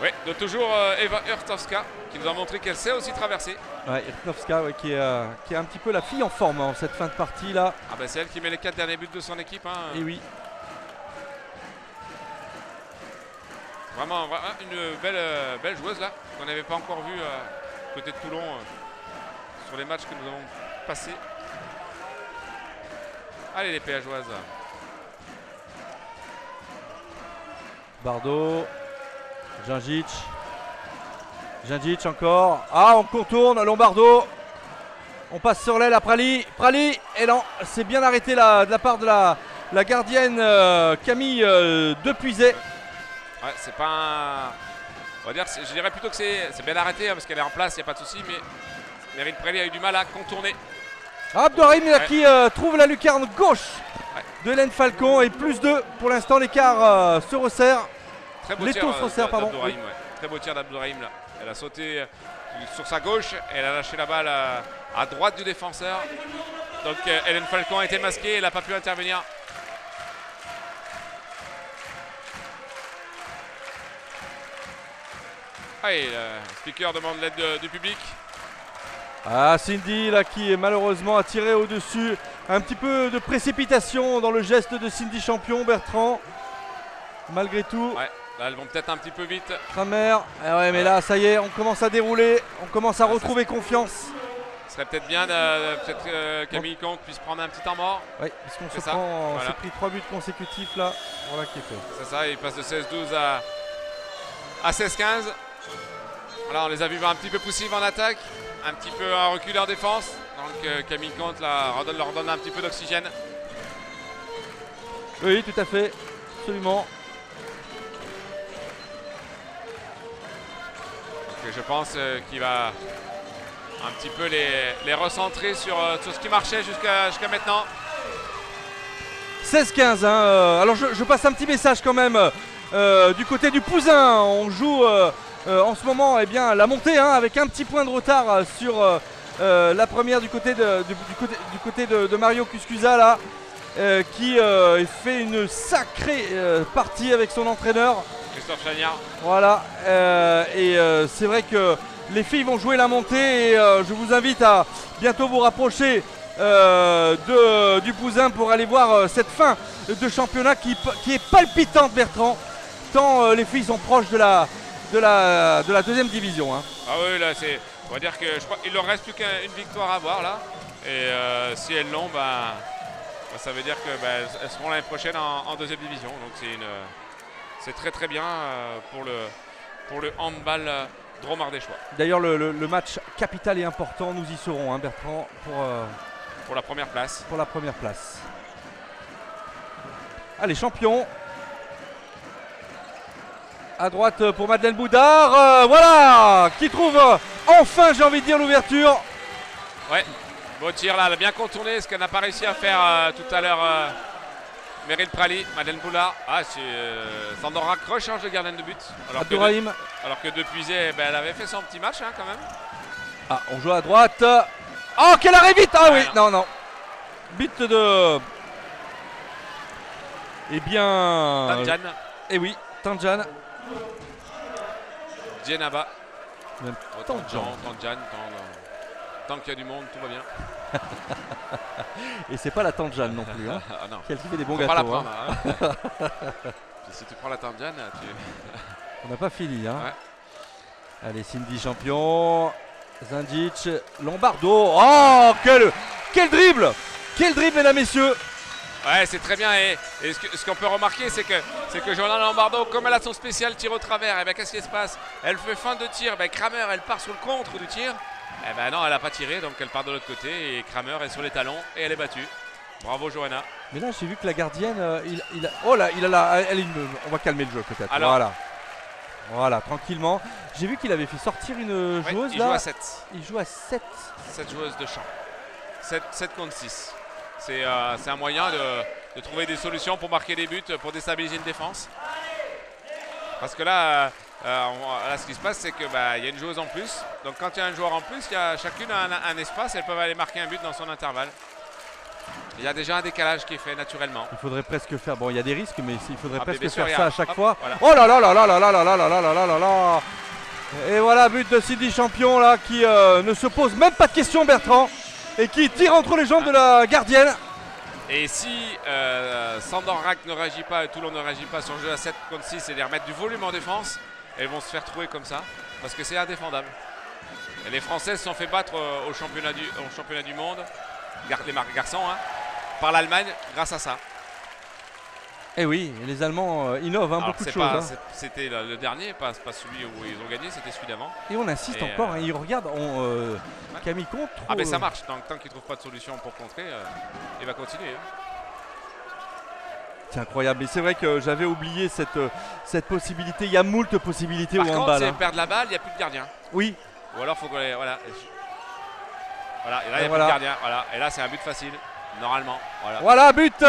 Oui, de toujours Eva Hurtnovska qui nous a montré qu'elle sait aussi traverser. Ouais, Hurtnovska qui est un petit peu la fille en forme en cette fin de partie là. Ah c'est elle qui met les 4 derniers buts de son équipe. Hein. Et oui. Vraiment une belle joueuse là, qu'on n'avait pas encore vue côté de Toulon sur les matchs que nous avons passés. Allez les Péageoises. Bardo, Janjic encore. Ah, on contourne, Lombardo. On passe sur l'aile à Prali, et non, c'est bien arrêté là, de la part de la gardienne Camille Depuisay. Ouais, c'est pas un. On va dire, je dirais plutôt que c'est bien arrêté hein, parce qu'elle est en place, il n'y a pas de souci, mais Meryl Prelli a eu du mal à contourner. Abdourahim qui trouve la lucarne gauche de Hélène Falcon et plus 2 pour l'instant, l'écart se resserre. Très beau tir d'Abdourahim, très beau tir d'Abdourahim là. Elle a sauté sur sa gauche et elle a lâché la balle à droite du défenseur. Donc Hélène Falcon a été masquée, elle n'a pas pu intervenir. Allez, le speaker demande l'aide du public. Ah, Cindy là qui malheureusement a tiré au-dessus. Un petit peu de précipitation dans le geste de Cindy Champion, Bertrand. Malgré tout. Ouais, là elles vont peut-être un petit peu vite. Kramer. Ah ouais, mais là ça y est, on commence à dérouler. On commence à retrouver confiance. Ce serait peut-être bien que Camille Comte puisse prendre un petit temps mort. Oui, parce qu'on C'est se ça, prend, on voilà. s'est pris 3 buts consécutifs là. Voilà qui est fait. C'est ça, il passe de 16-12 à 16-15. Voilà, on les a vus un petit peu poussifs en attaque, un petit peu en recul en défense. Donc Camille Comte là, leur donne un petit peu d'oxygène. Oui, tout à fait, absolument. Donc, je pense qu'il va un petit peu les recentrer sur ce qui marchait jusqu'à maintenant. 16-15. Hein, alors je passe un petit message quand même du côté du Pouzin. On joue en ce moment la montée avec un petit point de retard sur la première du côté de Mario Cuscusa là, qui fait une sacrée partie avec son entraîneur. Christophe Chagnard. Voilà, c'est vrai que les filles vont jouer la montée et je vous invite à bientôt vous rapprocher du Pouzin pour aller voir cette fin de championnat qui est palpitante, Bertrand, tant les filles sont proches de la deuxième division. Hein. Ah oui, là on va dire que je crois qu'il leur reste plus qu'une victoire à voir là. Et si elles l'ont, ça veut dire qu'elles seront l'année prochaine en deuxième division. Donc c'est très très bien pour le handball dromardéchois. D'ailleurs le match capital et important, nous y serons, hein, Bertrand, pour la première place. Pour la première place. Allez, champion. À droite pour Madeleine Boudard. Voilà, qui trouve enfin, j'ai envie de dire, l'ouverture. Ouais, beau tir là, elle a bien contourné ce qu'elle n'a pas réussi à faire tout à l'heure. Meryl Prali, Madeleine Boulard. Sandor rechange de gardien de but. Alors que depuis, elle avait fait son petit match quand même. Ah, on joue à droite. Oh, quel arrêt vite. Ah oui, non. But de... Eh bien... Tanjan. Eh oui, Tanjan. Djenaba. Tanjan. Tant qu'il y a du monde, tout va bien. Et c'est pas la Tanjan non plus. Hein, ah non. qui fait des bons Faut gâteaux. Pas la prendre, hein. Si tu prends la Tanjan, On n'a pas fini. Hein. Ouais. Allez, Cindy champion. Zindic, Lombardo. Oh, quel dribble! Quel dribble, mesdames, messieurs! Ouais, c'est très bien. Et ce qu'on peut remarquer, c'est que Johanna Lombardo, comme elle a son spécial tir au travers, qu'est-ce qui se passe? Elle fait fin de tir. Kramer, elle part sur le contre du tir. Non, elle n'a pas tiré, donc elle part de l'autre côté. Et Kramer est sur les talons et elle est battue. Bravo, Johanna. Mais là, j'ai vu que la gardienne, on va calmer le jeu peut-être. Voilà, tranquillement. J'ai vu qu'il avait fait sortir une joueuse il là. Joue à 7. Il joue à 7. 7 joueuses de champ. 7 contre 6. C'est un moyen de trouver des solutions pour marquer des buts, pour déstabiliser une défense. Parce que là, ce qui se passe, c'est qu'il y a une joueuse en plus. Donc quand il y a un joueur en plus, chacune a un espace. Elles peuvent aller marquer un but dans son intervalle. Il y a déjà un décalage qui est fait naturellement. Il faudrait presque faire. Bon, il y a des risques, mais il faudrait presque sûr, faire ça à chaque fois. Voilà. Oh là là là là là là là là là là là là là. Et voilà, but de Cindy Champion là qui ne se pose même pas de questions, Bertrand, et qui tire entre les jambes de la gardienne. Et si Sandor Rack ne réagit pas et Toulon ne réagit pas sur le jeu à 7 contre 6 et les remettre du volume en défense, elles vont se faire trouver comme ça parce que c'est indéfendable. Et les Françaises se sont fait battre au championnat du monde, les garçons, par l'Allemagne grâce à ça. Et oui, les Allemands innovent beaucoup de choses. C'était le dernier, pas celui où ils ont gagné, c'était celui d'avant. Et on insiste encore, ils regardent, Camille Comte. Ça marche, tant qu'il ne trouve pas de solution pour contrer, il va continuer. C'est incroyable, et c'est vrai que j'avais oublié cette possibilité. Il y a moult possibilités au handball. Par contre, si elle perd la balle, il n'y a plus de gardien. Oui. Ou alors, il faut qu'on... Voilà, et là, il n'y a plus de gardien. Voilà. Et là, c'est un but facile, normalement. Voilà, but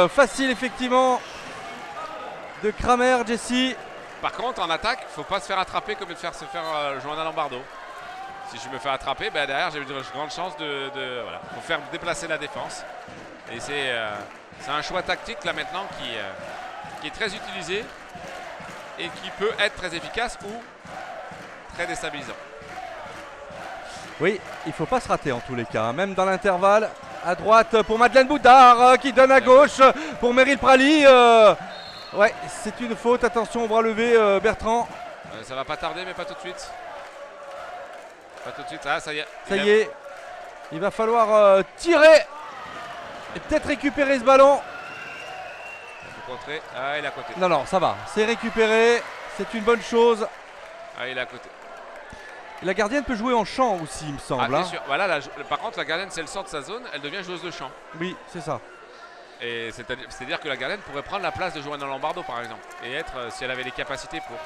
facile, effectivement, de Kramer, Jessie. Par contre, en attaque, il ne faut pas se faire attraper comme de se faire Johanna Lombardo. Si je me fais attraper, derrière, j'ai une grande chance de faut faire déplacer la défense. Et c'est un choix tactique, là, maintenant, qui est très utilisé et qui peut être très efficace ou très déstabilisant. Oui, il ne faut pas se rater en tous les cas, même dans l'intervalle. À droite pour Madeleine Boudard qui donne à gauche pour Meryl Prali. Ouais, c'est une faute. Attention au bras levé, Bertrand. Ça va pas tarder, mais pas tout de suite. Pas tout de suite. Ah, ça y est. Ça y est. Il va falloir tirer et peut-être récupérer ce ballon. Contrer. Ah, il est à côté. Non, ça va. C'est récupéré. C'est une bonne chose. Ah, il est à côté. Et la gardienne peut jouer en champ aussi, il me semble. Bien sûr. Voilà, par contre, la gardienne, si elle sort de sa zone, elle devient joueuse de champ. Oui, c'est ça. Et c'est-à-dire que la gardienne pourrait prendre la place de Johanna Lombardo, par exemple. Et être, si elle avait les capacités pour.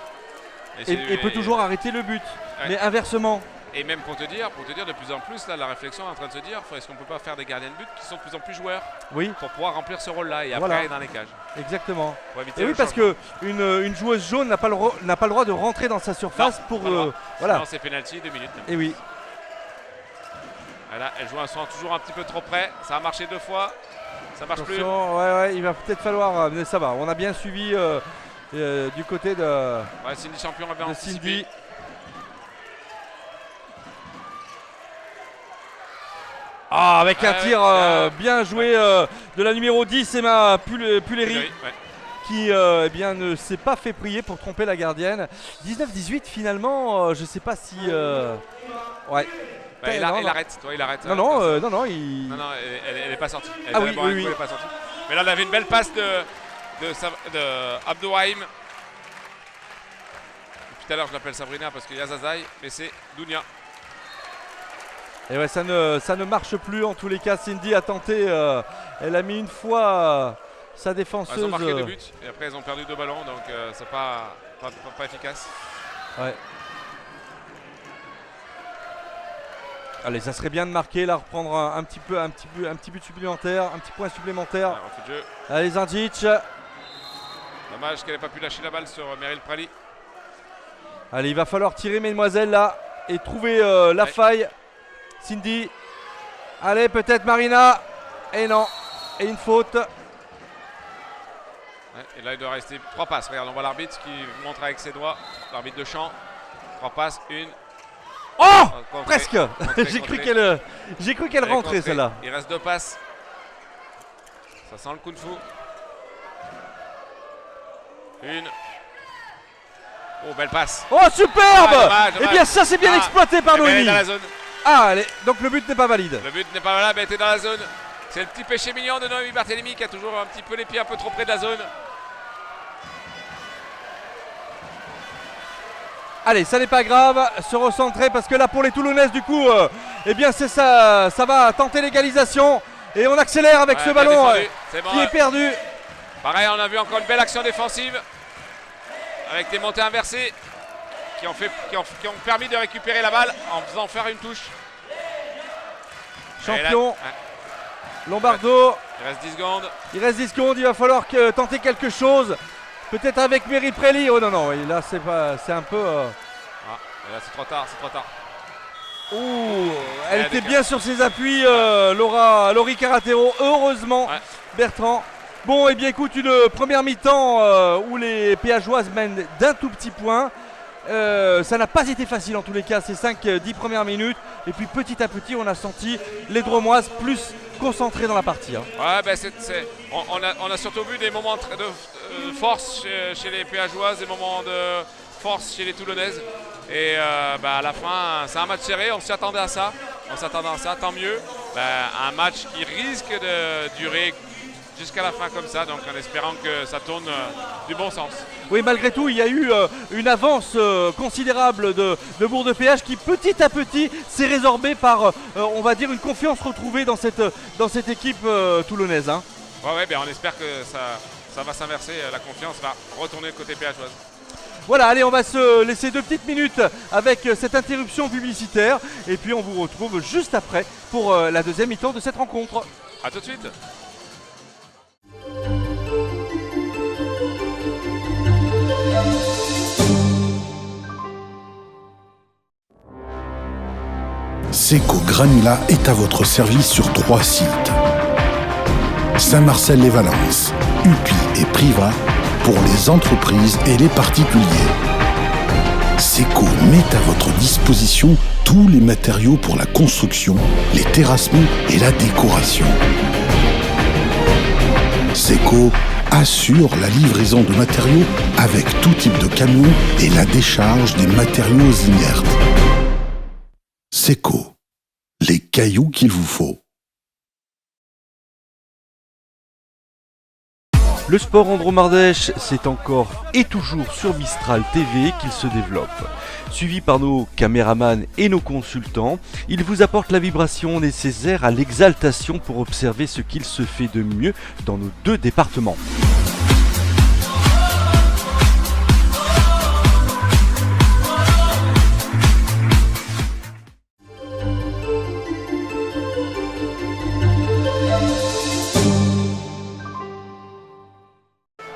Et peut toujours arrêter le but. Ouais. Mais inversement. Et même pour te dire de plus en plus, là, la réflexion est en train de se dire, est-ce qu'on ne peut pas faire des gardiens de but qui sont de plus en plus joueurs, oui, pour pouvoir remplir ce rôle-là et après aller dans les cages. Exactement. Et oui, parce qu'une joueuse jaune n'a pas le droit de rentrer dans sa surface pour... voilà. Sinon, c'est penalty, 2 minutes. Et oui. Voilà, elle joue un son toujours un petit peu trop près. Ça a marché 2 fois. Ça marche plus. Ouais, il va peut-être falloir... Mais ça va, on a bien suivi du côté de... Ouais, Cindy Champion a bien anticipé. Cindy. Ah, avec un tir bien joué de la numéro 10, Emma Puleri, qui ne s'est pas fait prier pour tromper la gardienne. 19-18 finalement, je ne sais pas si... Ouais. Il arrête. Il arrête. Non, elle n'est pas sortie. Elle n'est pas sortie. Mais là, elle avait une belle passe de Abdouhaim. Tout à l'heure, je l'appelle Sabrina parce qu'il y a Zazaï, mais c'est Dounia. Et ouais, ça ne marche plus en tous les cas. Cindy a tenté, elle a mis une fois sa défenseuse. Elles ont marqué 2 buts et après elles ont perdu 2 ballons, donc c'est pas efficace. Ouais. Allez, ça serait bien de marquer là, reprendre un petit but supplémentaire, un petit point supplémentaire. Ouais, de jeu. Allez, Zindic. Dommage qu'elle n'ait pas pu lâcher la balle sur Meryl Prali. Allez, il va falloir tirer, mesdemoiselles, là, et trouver la faille. Cindy, allez peut-être Marina, et non, et une faute. Ouais, et là il doit rester 3 passes, regarde on voit l'arbitre qui montre avec ses doigts, l'arbitre de champ, 3 passes, une. Oh presque. J'ai cru qu'elle rentrait celle-là. Il reste 2 passes, ça sent le kung-fu. Une. Oh belle passe. Oh superbe. Dommage. Eh bien ça c'est bien exploité par Noémie. Ah, allez, donc le but n'est pas valide. Le but n'est pas valide, mais elle était dans la zone. C'est le petit péché mignon de Noémie Barthélémy qui a toujours un petit peu les pieds un peu trop près de la zone. Allez, ça n'est pas grave, se recentrer parce que là pour les Toulonnaises du coup, eh bien c'est ça va tenter l'égalisation et on accélère avec ce ballon qui est perdu. Pareil, on a vu encore une belle action défensive avec des montées inversées. Qui ont permis de récupérer la balle en faisant faire une touche. Champion, Lombardo. Il reste 10 secondes. Il reste 10 secondes, il va falloir tenter quelque chose. Peut-être avec Meryl Prali. Oh non, et là c'est un peu... là c'est trop tard, Ouh, elle était bien sur ses appuis, Laurie Caratero, heureusement, Bertrand. Bon, et bien écoute, une première mi-temps où les Péageoises mènent d'un tout petit point. Ça n'a pas été facile en tous les cas ces 5-10 premières minutes et puis petit à petit on a senti les Dromoises plus concentrées dans la partie. On a surtout vu des moments de force chez les Péageoises, des moments de force chez les Toulonnaises et à la fin c'est un match serré, on s'attendait à ça, tant mieux. Un match qui risque de durer jusqu'à la fin comme ça, donc en espérant que ça tourne du bon sens. Oui, malgré tout, il y a eu une avance considérable de Bourg-de-Péage qui petit à petit s'est résorbée par, on va dire, une confiance retrouvée dans cette équipe toulonnaise. Hein. Ouais, on espère que ça va s'inverser, la confiance va retourner côté péageoise. Voilà, allez, on va se laisser 2 petites minutes avec cette interruption publicitaire et puis on vous retrouve juste après pour la deuxième mi-temps de cette rencontre. A tout de suite. Seco Granulat est à votre service sur 3 sites. Saint-Marcel-les-Valences, UPI et Privas pour les entreprises et les particuliers. Seco met à votre disposition tous les matériaux pour la construction, les terrassements et la décoration. Seco assure la livraison de matériaux avec tout type de camion et la décharge des matériaux inertes. Seco, les cailloux qu'il vous faut. Le sport en Dromardèche, c'est encore et toujours sur Mistral TV qu'il se développe. Suivi par nos caméramans et nos consultants, il vous apporte la vibration nécessaire à l'exaltation pour observer ce qu'il se fait de mieux dans nos 2 départements.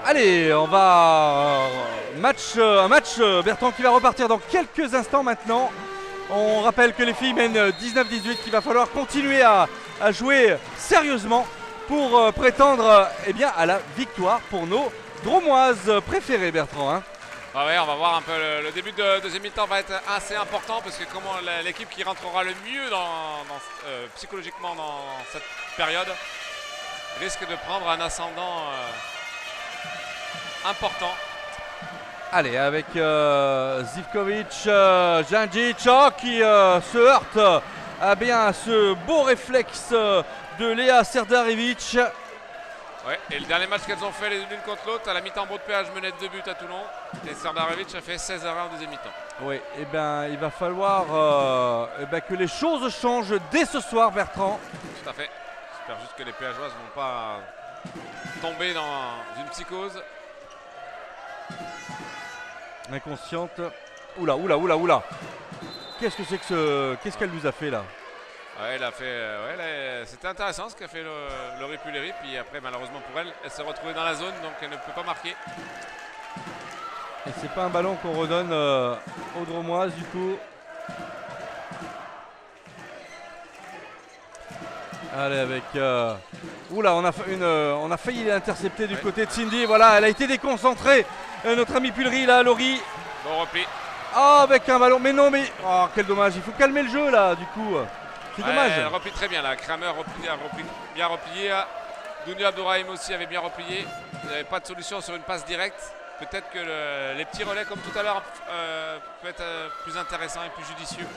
Allez, on va un match Bertrand qui va repartir dans quelques instants maintenant. On rappelle que les filles mènent 19-18, qu'il va falloir continuer à jouer sérieusement pour prétendre à la victoire pour nos Dromoises préférées, Bertrand. Hein. Ah ouais, on va voir un peu le début de deuxième mi-temps va être assez important parce que comment l'équipe qui rentrera le mieux psychologiquement dans cette période risque de prendre un ascendant important. Allez, avec Zivkovic, Djandjic qui se heurte à ce beau réflexe de Léa Serdarevic. Ouais, et le dernier match qu'elles ont fait l'une contre l'autre, à la mi-temps, Beau de Péage menait 2 buts à Toulon. Et Serdarevic a fait 16 erreurs en deuxième mi-temps. Oui, il va falloir que les choses changent dès ce soir, Bertrand. Tout à fait. J'espère juste que les Péageoises ne vont pas tomber dans une psychose. Inconsciente. Oula. Qu'est-ce qu'elle nous a fait là? Ouais, elle a fait. C'était intéressant ce qu'a fait le Ripuleri. Puis après, malheureusement pour elle, elle s'est retrouvée dans la zone, donc elle ne peut pas marquer. Et c'est pas un ballon qu'on redonne aux Dromoises du coup. Allez, avec. Oula, on a failli l'intercepter du côté de Cindy. Voilà, elle a été déconcentrée. Notre ami Pullery là, Laurie. Bon repli. Ah, avec un ballon. Mais non, mais. Oh, quel dommage. Il faut calmer le jeu là, du coup. C'est dommage. Elle replie très bien là. Kramer a bien replié. Dounia Abdourahim aussi avait bien replié. Il n'y avait pas de solution sur une passe directe. Peut-être que les petits relais, comme tout à l'heure, peut être plus intéressant et plus judicieux.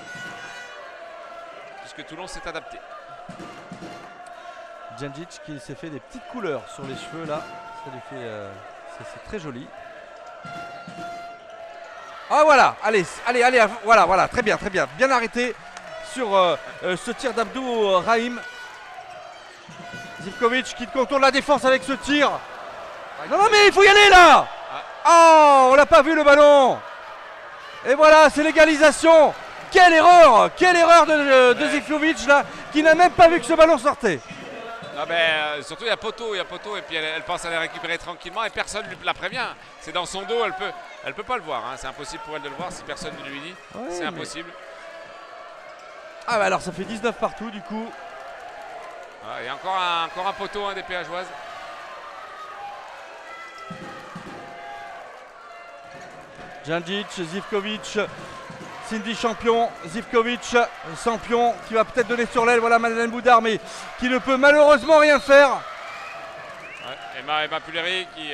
Puisque Toulon s'est adapté. Djandjic qui s'est fait des petites couleurs sur les cheveux là. Ça lui fait. C'est très joli. Ah voilà, allez, voilà, très bien, bien arrêté sur ce tir d'Abdou Rahim. Zivkovic qui contourne la défense avec ce tir. Non mais il faut y aller là. Oh, on l'a pas vu le ballon. Et voilà, c'est l'égalisation. Quelle erreur de Zivkovic là, qui n'a même pas vu que ce ballon sortait. Ah ben, surtout il y a poteau et puis elle pense à les récupérer tranquillement et personne ne la prévient. C'est dans son dos, elle peut pas le voir. Hein. C'est impossible pour elle de le voir si personne ne lui dit. Ouais, c'est impossible. Ah bah alors ça fait 19 partout du coup. Ah, il y a encore un poteau des Péageoises. Djandjic, Zivkovic, Cindy champion, Zivkovic champion qui va peut-être donner sur l'aile. Voilà Madeleine Boudard mais qui ne peut malheureusement rien faire. Ouais, Emma Pullery qui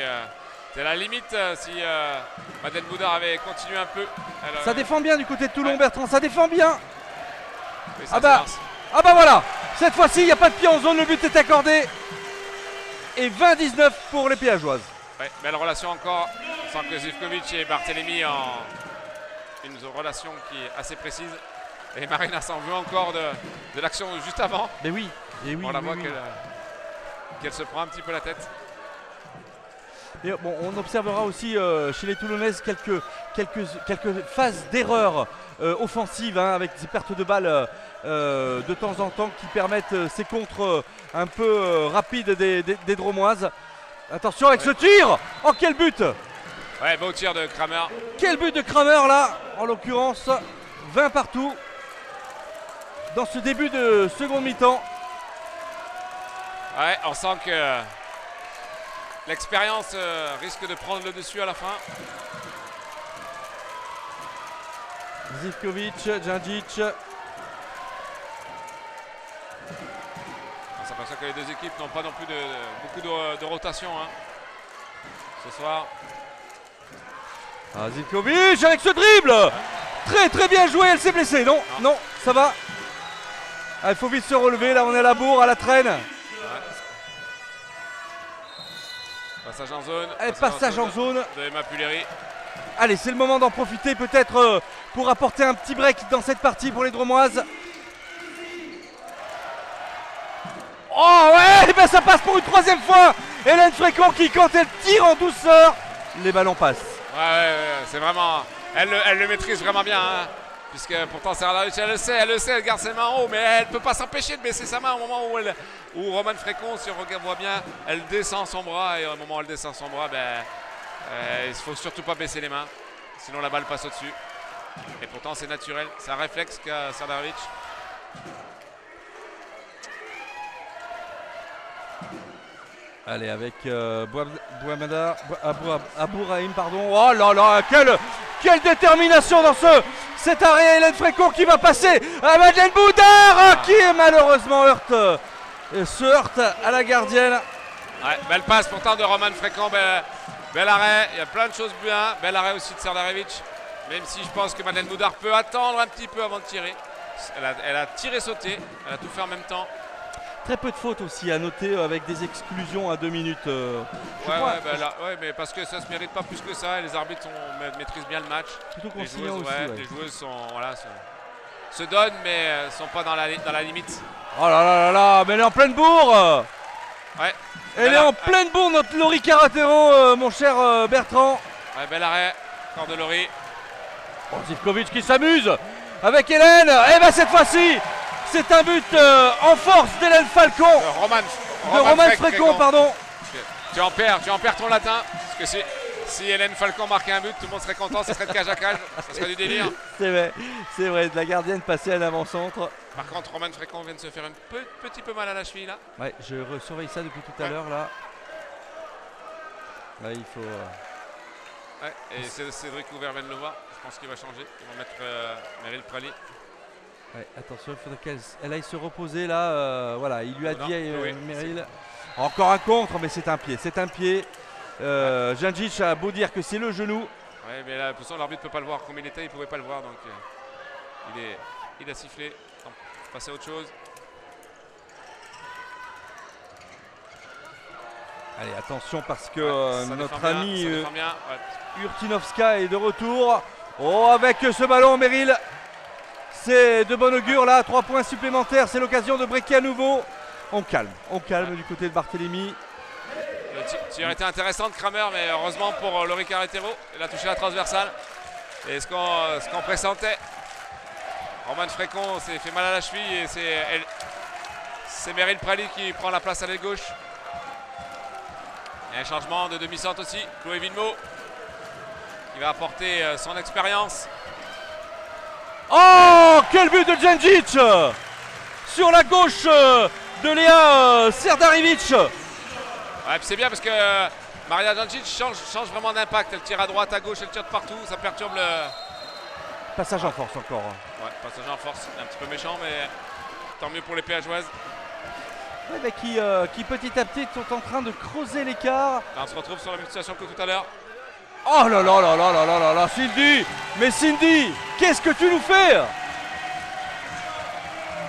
c'est la limite si Madeleine Boudard avait continué un peu. Ça défend bien du côté de Toulon, ouais. Bertrand, ça défend bien. Ah bah voilà, cette fois-ci il n'y a pas de pied en zone, le but est accordé. Et 20-19 pour les Péageoises. Ouais, belle relation encore, sans que Zivkovic et Barthélémy en une relation qui est assez précise. Et Marina s'en veut encore de l'action juste avant. Mais oui, on la voit qu'elle se prend un petit peu la tête. Et bon, on observera aussi chez les Toulonnaises quelques phases d'erreur offensives avec des pertes de balles de temps en temps qui permettent ces contres un peu rapides des Dromoises. Attention avec ce tir. Oh quel but. Ouais, beau tir de Kramer. Quel but de Kramer là, en l'occurrence 20 partout dans ce début de seconde mi-temps. Ouais, on sent que l'expérience risque de prendre le dessus à la fin. Zivkovic, Djandjic. On s'aperçoit que les deux équipes n'ont pas non plus beaucoup de rotation ce soir. Ah, Zivkovic avec ce dribble. Très bien joué, elle s'est blessée. Non, ça va. Ah, il faut vite se relever, là on est à la bourre, à la traîne. Ouais. Passage en zone. Allez, passage en zone. De Emma Puleri. Allez, c'est le moment d'en profiter peut-être pour apporter un petit break dans cette partie pour les Dromoises. Oh ouais, ben ça passe pour une troisième fois. Hélène Frécon qui, quand elle tire en douceur, les ballons passent. Ouais, c'est vraiment... Elle le maîtrise vraiment bien. Hein, puisque pourtant Serdaric, elle le sait, elle garde ses mains en haut, mais elle ne peut pas s'empêcher de baisser sa main au moment où Romane Frécon, si on voit bien, elle descend son bras. Et au moment où elle descend son bras, il ne faut surtout pas baisser les mains. Sinon la balle passe au-dessus. Et pourtant c'est naturel, c'est un réflexe qu'a Serdaric. Allez, avec Abouraïm, pardon. Oh là là, quelle détermination dans cet arrêt. Hélène Frécon qui va passer à Madeleine Boudard qui est malheureusement se heurte à la gardienne. Ouais, belle passe pourtant de Romane Frécon, bel arrêt, il y a plein de choses bien. Bel arrêt aussi de Serdaric, même si je pense que Madeleine Boudard peut attendre un petit peu avant de tirer. Elle a tiré sauté, elle a tout fait en même temps. Très peu de fautes aussi à noter avec des exclusions à 2 minutes. Ouais, mais parce que ça ne se mérite pas plus que ça. Et les arbitres maîtrisent bien le match. Plutôt Les conciliant joueuses, aussi. les joueuses se donnent, mais ne sont pas dans la limite. Oh là là là là, mais elle est en pleine bourre. Ouais. Elle est en pleine bourre, notre Laurie Caratero, mon cher Bertrand. Ouais, bel arrêt, encore de Laurie. Oh, Zivkovic qui s'amuse avec Hélène. Et bien cette fois-ci, c'est un but en force d'Hélène Falcon. De Romane Frécon, pardon. Tu en perds ton latin. Parce que si Hélène Falcon marquait un but, tout le monde serait content, ça serait de cage à cage. Ça serait du délire. C'est vrai, de la gardienne passer à l'avant-centre. Par contre, Romane Frécon vient de se faire un petit peu mal à la cheville là. Ouais, je surveille ça depuis tout à l'heure là. Là, il faut. Ouais, et Cédric Ouvert vient de le voir. Je pense qu'il va changer. Ils vont mettre Meryl Prali. Ouais, attention, il faudrait qu'elle aille se reposer là. Voilà, il lui a dit Meryl. Encore un contre, mais c'est un pied. Djandjic a beau dire que c'est le genou. Ouais, mais là, de toute façon, l'arbitre ne peut pas le voir. Comme il était, il ne pouvait pas le voir. Donc, il a sifflé. On va passer à autre chose. Allez, attention parce que notre ami Urtinovska est de retour. Oh, avec ce ballon, Meryl. C'est de bon augure là, 3 points supplémentaires. C'est l'occasion de breaker à nouveau. On calme du côté de Barthélemy. Le tir était intéressant de Kramer, mais heureusement pour Laurie Caratero, il a touché la transversale. Et ce qu'on pressentait, Romane Frécon s'est fait mal à la cheville et c'est Meryl Prali qui prend la place à l'aile gauche. Et un changement de demi-centre aussi, Chloé Villemot qui va apporter son expérience. Oh, quel but de Djandjic sur la gauche de Léa Serdaric. Ouais, c'est bien parce que Maria Djandjic change vraiment d'impact. Elle tire à droite, à gauche, elle tire de partout. Ça perturbe le... Passage en force encore. Ouais, passage en force. Un petit peu méchant, mais tant mieux pour les péageoises. Ouais, bah, qui petit à petit sont en train de creuser l'écart. On se retrouve sur la même situation que tout à l'heure. Oh là là là là là là là là, Cindy! Mais Cindy, qu'est-ce que tu nous fais?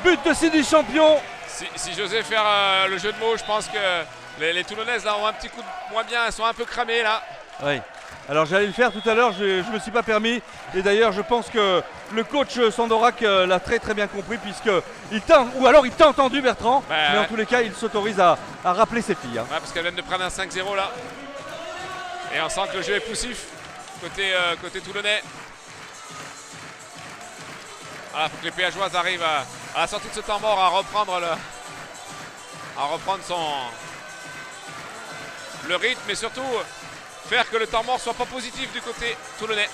But de Cindy Champion. Si j'osais faire le jeu de mots, je pense que les Toulonnaises là ont un petit coup de moins bien, elles sont un peu cramées là. Oui. Alors j'allais le faire tout à l'heure, je ne me suis pas permis. Et d'ailleurs je pense que le coach Sandorak l'a très bien compris puisque il t'a entendu Bertrand. Mais en tous les cas il s'autorise à rappeler ses filles. Ouais, parce qu'elles viennent de prendre un 5-0 là. Et on sent que le jeu est poussif côté toulonnais. Voilà, faut que les péageoises arrivent à la sortie de ce temps mort à reprendre le rythme et surtout faire que le temps mort soit pas positif du côté toulonnais.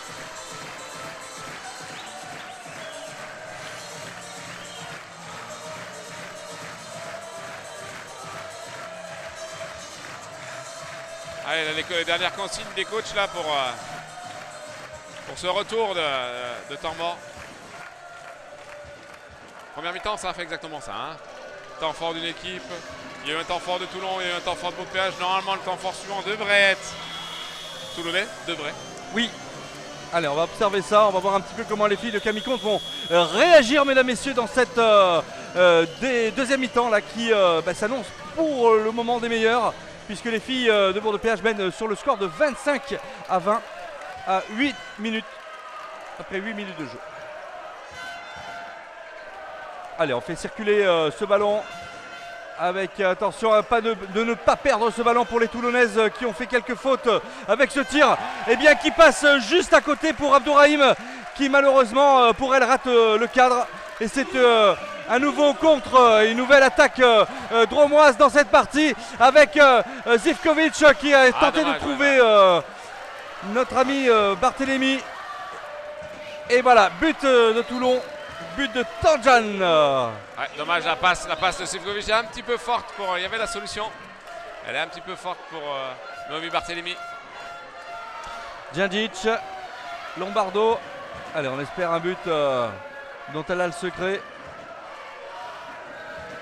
Allez, les dernières consignes des coachs là pour ce retour de temps mort. Première mi-temps, ça a fait exactement ça. Hein. Temps fort d'une équipe. Il y a eu un temps fort de Toulon, il y a eu un temps fort de Beaupéage. Normalement, le temps fort suivant devrait être toulonnais. Devrait. Oui. Allez, on va observer ça. On va voir un petit peu comment les filles de Camille Comte vont réagir, mesdames, messieurs, dans cette deuxième mi-temps là, qui s'annonce pour le moment des meilleurs, puisque les filles de Bourg-de-Péage mènent sur le score de 25 à 20 à 8 minutes, après 8 minutes de jeu. Allez, on fait circuler ce ballon avec attention à de ne pas perdre ce ballon pour les Toulonnaises qui ont fait quelques fautes avec ce tir qui passe juste à côté pour Abdourahim, qui malheureusement pour elle rate le cadre. Et c'est un nouveau contre, une nouvelle attaque dromoise dans cette partie avec Zivkovic qui a tenté de trouver notre ami Barthélémy. Et voilà, but de Toulon, but de Tanjan. Ouais, dommage, la passe de Zivkovic est un petit peu forte il y avait la solution. Elle est un petit peu forte pour Noémie Barthélémy. Djindjic, Lombardo. Allez, on espère un but dont elle a le secret.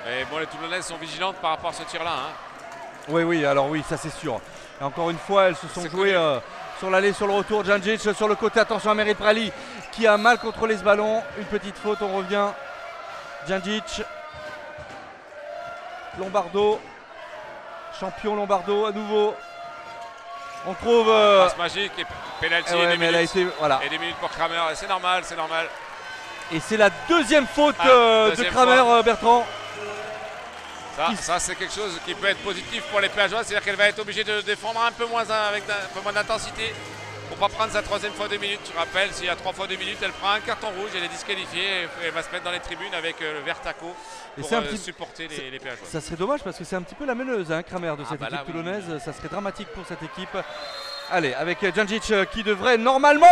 Et bon, les Toulonnaises sont vigilantes par rapport à ce tir-là. Oui, alors oui, ça c'est sûr. Et encore une fois, elles se sont jouées sur l'aller, sur le retour. Djindjic sur le côté, attention à Merit Prali qui a mal contrôlé ce ballon. Une petite faute, on revient. Djindjic, Lombardo, champion Lombardo à nouveau. On trouve. Passe magique et penalty. Mais elle a été. Voilà. Et des minutes pour Kramer, c'est normal. Et c'est la deuxième faute de Kramer, Bertrand. Ça c'est quelque chose qui peut être positif pour les Péageois, c'est-à-dire qu'elle va être obligée de défendre un peu moins avec un peu moins d'intensité pour ne pas prendre sa troisième fois 2 minutes. Je rappelle, s'il y a 3 fois 2 minutes, elle prend un carton rouge, elle est disqualifiée et elle va se mettre dans les tribunes avec le vert taco pour supporter les Péageois. Ça serait dommage parce que c'est un petit peu la meneuse, Kramer, de cette équipe toulonnaise. Ça serait dramatique pour cette équipe. Allez, avec Djindjic qui devrait normalement,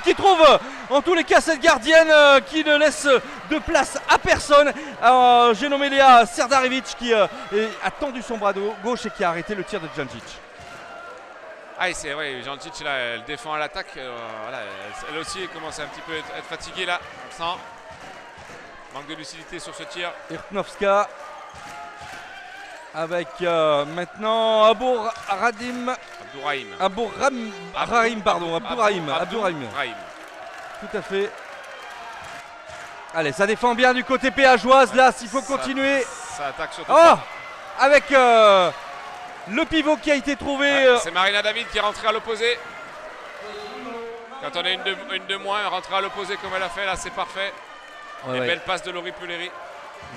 qui trouve en tous les cas cette gardienne qui ne laisse de place à personne. J'ai nommé Léa Serdarevic qui a tendu son bras gauche et qui a arrêté le tir de Djindjic. C'est vrai, Djindjic là, elle défend à l'attaque. Elle aussi elle commence un petit peu à être fatiguée là. On sent manque de lucidité sur ce tir. Irknovska. Avec maintenant Abdourahim. Tout à fait. Allez, ça défend bien du côté péageoise. Là, s'il faut continuer. Ça attaque surtout. Avec le pivot qui a été trouvé. C'est Marina David qui est rentrée à l'opposé. Quand on a une de moins, rentrer à l'opposé comme elle a fait, là, c'est parfait. Belle passe de Laurie Puleri.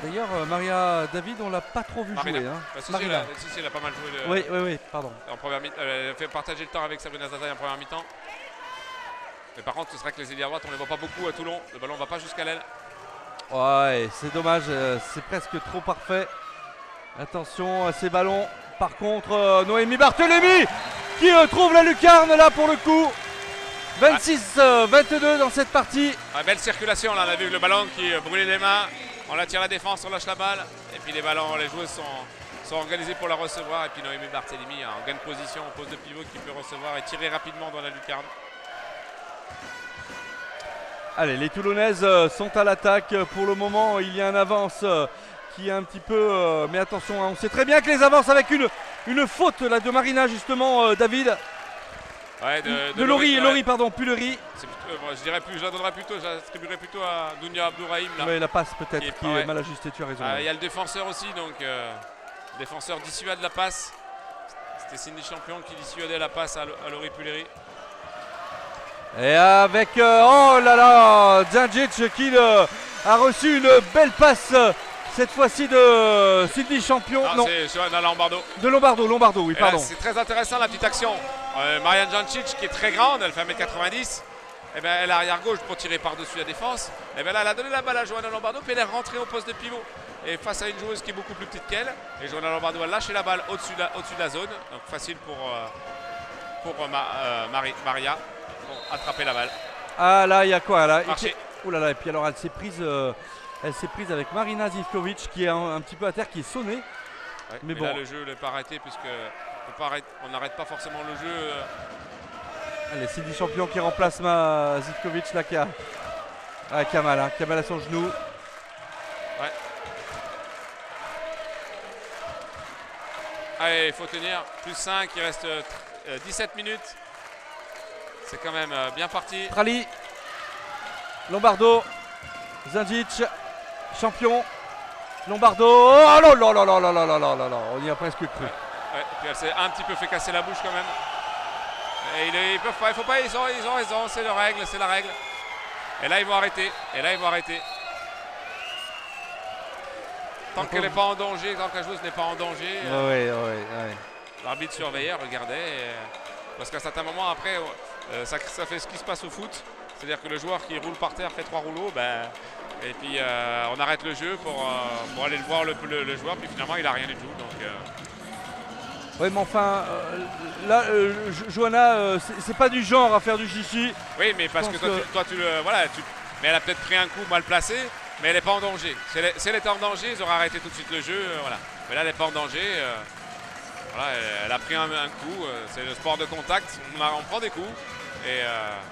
D'ailleurs, Maria David, on l'a pas trop vu jouer. Si, elle a pas mal joué. Oui, pardon. En première mi-temps, elle a fait partager le temps avec Sabrina Zataï en première mi-temps. Mais par contre, ce serait que les ailières droites, on ne les voit pas beaucoup à Toulon. Le ballon ne va pas jusqu'à l'aile. Ouais, c'est dommage, c'est presque trop parfait. Attention à ces ballons. Par contre, Noémie Barthélémy qui trouve la lucarne là pour le coup. 26-22 dans cette partie. Belle circulation là, on a vu le ballon qui brûlait les mains. On la tire la défense, on lâche la balle. Et puis les ballons, les joueuses sont organisées pour la recevoir. Et puis Noémie Barthélémy en gain de position, en pose de pivot qui peut recevoir et tirer rapidement dans la lucarne. Allez, les Toulonnaises sont à l'attaque. Pour le moment, il y a une avance qui est un petit peu... mais attention, on sait très bien que les avances avec une faute là, de Marina justement, David. Ouais, de Laurie, pardon, Puleri. Je la donnerais plutôt, j'attribuerais plutôt à Dounia Abdourahim. Oui, la passe peut-être qui est mal ajustée, tu as raison. Il y a le défenseur aussi, donc le défenseur dissuade la passe. C'était Cindy Champion qui dissuadait la passe à Laurie Puleri. Et avec, Djindjic qui a reçu une belle passe. Cette fois-ci de Cindy Champion. Non, c'est Lombardo. De Lombardo, oui, pardon. C'est très intéressant la petite action. Marianne Djindjic qui est très grande, elle fait 1m90. Elle est arrière gauche pour tirer par-dessus la défense. Là, elle a donné la balle à Johanna Lombardo, puis elle est rentrée au poste de pivot. Et face à une joueuse qui est beaucoup plus petite qu'elle. Et Johanna Lombardo a lâché la balle au-dessus de la zone. Donc facile pour Maria pour attraper la balle. Ah là, il y a quoi là? Marché. Et puis alors elle s'est prise avec Marina Zivkovic qui est un petit peu à terre, qui est sonnée. Ouais, mais bon. Là, le jeu n'est pas arrêté puisque on n'arrête pas forcément le jeu. Allez, Cindy Champion qui remplace Zivkovic là qui a mal à son genou. Ouais. Allez, il faut tenir. Plus 5, il reste 17 minutes. C'est quand même bien parti. Prali, Lombardo, Djindjic, Champion. Lombardo, oh là là là là là là là là là, on y a presque cru. Ouais, et puis elle s'est un petit peu fait casser la bouche quand même. Et ils peuvent pas, il faut pas, ils ont raison, c'est la règle, c'est la règle. Et là ils vont arrêter, Tant qu'elle n'est pas en danger, tant que la joueuse n'est pas en danger, Ouais. l'arbitre surveillait, regardait. Parce qu'à un certain moment après, ça fait ce qui se passe au foot. C'est-à-dire que le joueur qui roule par terre fait 3 rouleaux, et puis on arrête le jeu pour aller le voir le joueur, puis finalement il n'a rien du tout. Donc, Ouais, mais enfin, là, Johanna, c'est pas du genre à faire du chichi. oui, mais parce que toi, mais elle a peut-être pris un coup mal placé, mais elle n'est pas en danger. Si elle était en danger, ils auraient arrêté tout de suite le jeu. Voilà. Mais là, elle n'est pas en danger. Voilà, elle a pris un coup. C'est le sport de contact. On prend des coups.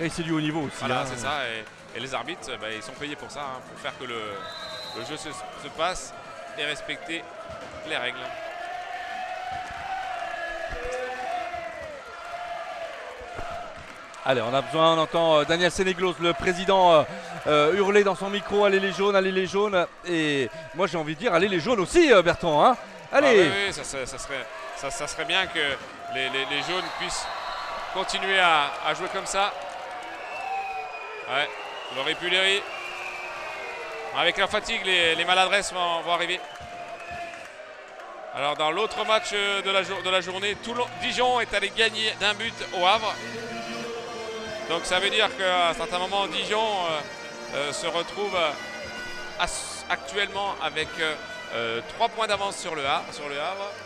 Et c'est du haut niveau aussi. Voilà, hein. c'est ça. Et les arbitres, ils sont payés pour ça, pour faire que le jeu se passe et respecter les règles. Allez, on entend Daniel Sénéglos, le président, hurler dans son micro, allez les jaunes. Et moi j'ai envie de dire, allez les jaunes aussi, Bertrand. Hein, allez. Oui, ça serait bien que les jaunes puissent continuer à jouer comme ça. Ouais, Laurie Puleri. Avec la fatigue, les maladresses vont arriver. Alors dans l'autre match de la journée, Dijon est allé gagner d'un but au Havre. Donc ça veut dire qu'à un certain moment, Dijon se retrouve actuellement avec 3 points d'avance sur le Havre.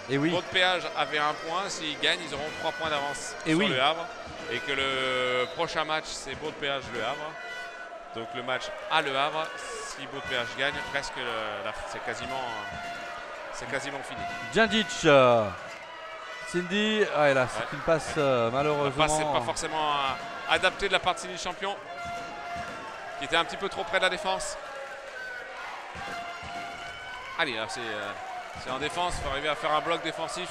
Et oui. Votre péage avait 1 point. S'ils gagnent, ils auront 3 points d'avance sur le Havre. Et que le prochain match, c'est Beau de Péage Le Havre. Donc le match à Le Havre, si Beau de Péage gagne, presque c'est quasiment fini. Djindjic, Cindy, là c'est une passe malheureusement. La passe c'est pas forcément adapté de la part de Cindy Champion, qui était un petit peu trop près de la défense. Allez, là c'est en défense, il faut arriver à faire un bloc défensif.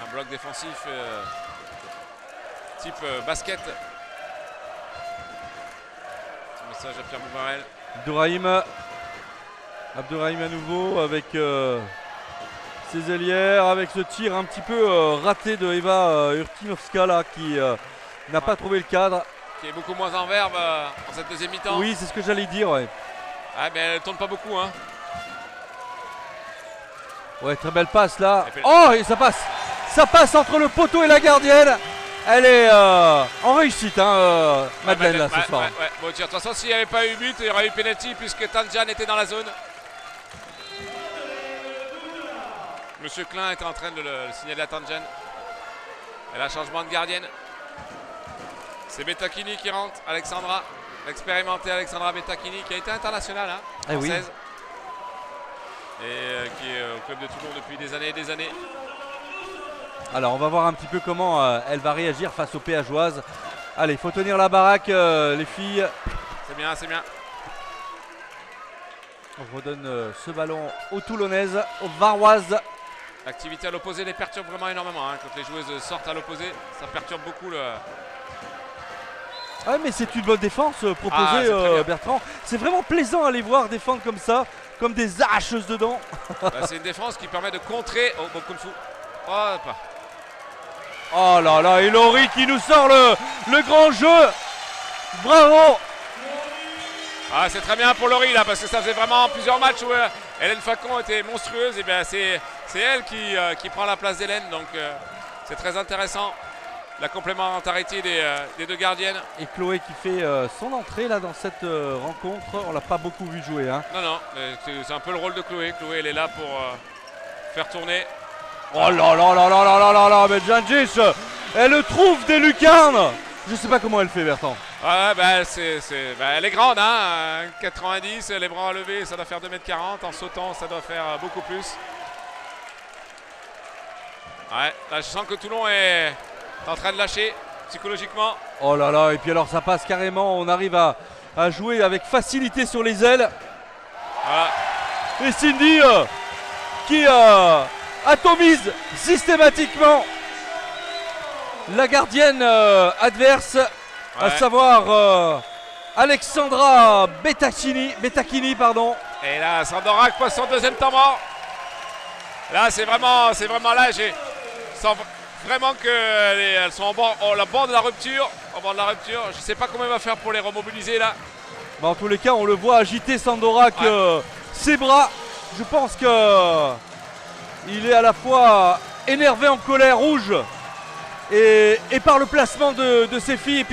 Un bloc défensif type basket. Petit message à Pierre Bouvarel. Abdourahim à nouveau avec ses ailières, avec ce tir un petit peu raté de Eva Urtinovska là, qui n'a pas trouvé le cadre. Qui est beaucoup moins en verve en cette deuxième mi-temps. Oui, c'est ce que j'allais dire, ouais. Ah, mais elle tourne pas beaucoup, hein. Ouais, très belle passe là. Oh, et ça passe entre le poteau et la gardienne. Elle est en réussite, Madeleine, là, ce soir. Ouais. Bon, tiens, de toute façon, s'il n'y avait pas eu but, il y aurait eu penalty puisque Tanjan était dans la zone. Monsieur Klein était en train de le signaler à Tanjan. Et là, changement de gardienne. C'est Bettakini qui rentre, Alexandra, l'expérimentée Alexandra Bettakini, qui a été internationale, française. Oui. Et qui est au club de Toulon depuis des années et des années. Alors on va voir un petit peu comment elle va réagir face aux péageoises. Allez, il faut tenir la baraque, les filles. C'est bien, c'est bien. On redonne ce ballon aux Toulonnaises, aux Varoises. L'activité à l'opposé les perturbe vraiment énormément. Quand les joueuses sortent à l'opposé, ça perturbe beaucoup le... Ah mais c'est une bonne défense proposée, Bertrand. C'est vraiment plaisant à les voir défendre comme ça, comme des arracheuses dedans. C'est une défense qui permet de contrer beaucoup de fou. Oh là là, et Laurie qui nous sort le grand jeu. Bravo. C'est très bien pour Laurie là, parce que ça faisait vraiment plusieurs matchs où Hélène Facon était monstrueuse. Et bien c'est elle qui prend la place d'Hélène, donc c'est très intéressant. La complémentarité des deux gardiennes. Et Chloé qui fait son entrée là dans cette rencontre. On l'a pas beaucoup vu jouer. Non, c'est un peu le rôle de Chloé. Chloé, elle est là pour faire tourner. Oh là là là là là là là, mais Djindjic, elle trouve des lucarnes. Je sais pas comment elle fait, Bertrand. Elle est grande, 90, les bras à lever, ça doit faire 2m40. En sautant, ça doit faire beaucoup plus. Ouais, là je sens que Toulon est en train de lâcher psychologiquement. Oh là là, et puis alors ça passe carrément, on arrive à jouer avec facilité sur les ailes. Voilà. Et Cindy qui atomise systématiquement la gardienne adverse, à savoir Alexandra Bettakini, pardon. Et là, Sandorak passe son deuxième temps mort. Là, c'est vraiment là, je sens vraiment qu'elles sont au bord de la rupture. Je ne sais pas comment il va faire pour les remobiliser là. Bah, en tous les cas, on le voit agiter Sandorak ses bras. Je pense que il est à la fois énervé, en colère, rouge et par le placement de ses filles.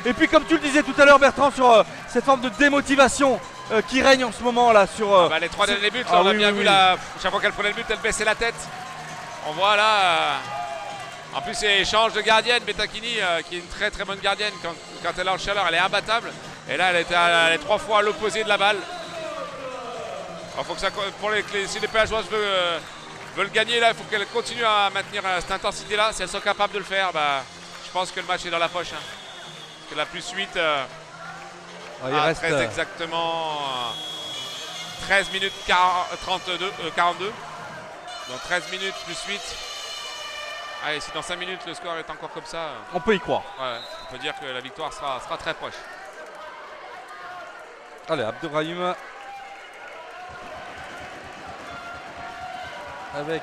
Et puis comme tu le disais tout à l'heure, Bertrand, sur cette forme de démotivation qui règne en ce moment là sur les 3 derniers buts, on a bien vu là, chaque fois qu'elle prenait le but, elle baissait la tête. On voit là. En plus, c'est échange de gardienne. Bettakini, qui est une très très bonne gardienne, quand elle est en chaleur, elle est imbattable. Et là, elle est 3 fois à l'opposé de la balle. Alors, faut que ça, si les péageoises veulent gagner, là, il faut qu'elles continuent à maintenir cette intensité-là. Si elles sont capables de le faire, je pense que le match est dans la poche. Hein. Parce que la plus 8, il reste 13 exactement, 13 minutes 42. Donc 13 minutes plus 8. Allez, si dans 5 minutes le score est encore comme ça, on peut y croire. Ouais, on peut dire que la victoire sera très proche. Allez, Abderrahim avec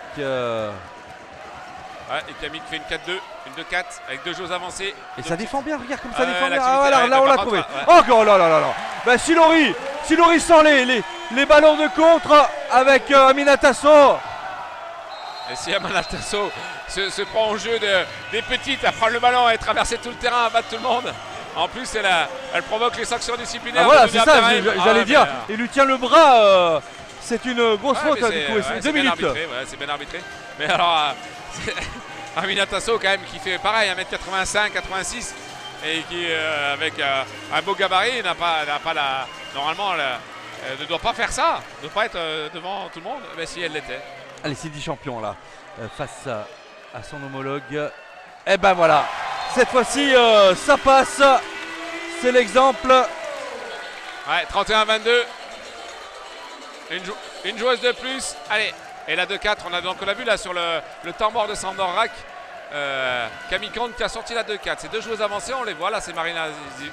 et Camille qui fait une 4-2, une 2-4 avec 2 joueurs avancés. Et ça défend bien, regarde comme ça défend bien. Là on l'a trouvé. Oh là là là là. Ben, Silori sent les ballons de contre avec Aminatasso. Et si Aminatasso se prend au jeu des petites à prendre le ballon et traverser tout le terrain, à battre tout le monde. En plus, elle provoque les sanctions disciplinaires. Voilà, c'est ça, j'allais dire. Il lui tient le bras. C'est une grosse faute, du coup. C'est 2 minutes. C'est bien arbitré. Mais alors, Aminatasso, quand même, qui fait pareil, 1m85, 86, et qui, avec un beau gabarit, normalement, ne doit pas faire ça, ne doit pas être devant tout le monde. Mais si elle l'était. Allez, c'est 10 champions là, face à son homologue. Et ben voilà, cette fois-ci, ça passe. C'est l'exemple. Ouais, 31-22. Une joueuse de plus. Allez, et la 2-4, on a vu là sur le temps mort de Sandorak, Camille Conde qui a sorti la 2-4. Ces 2 joueuses avancées, on les voit là, c'est Marina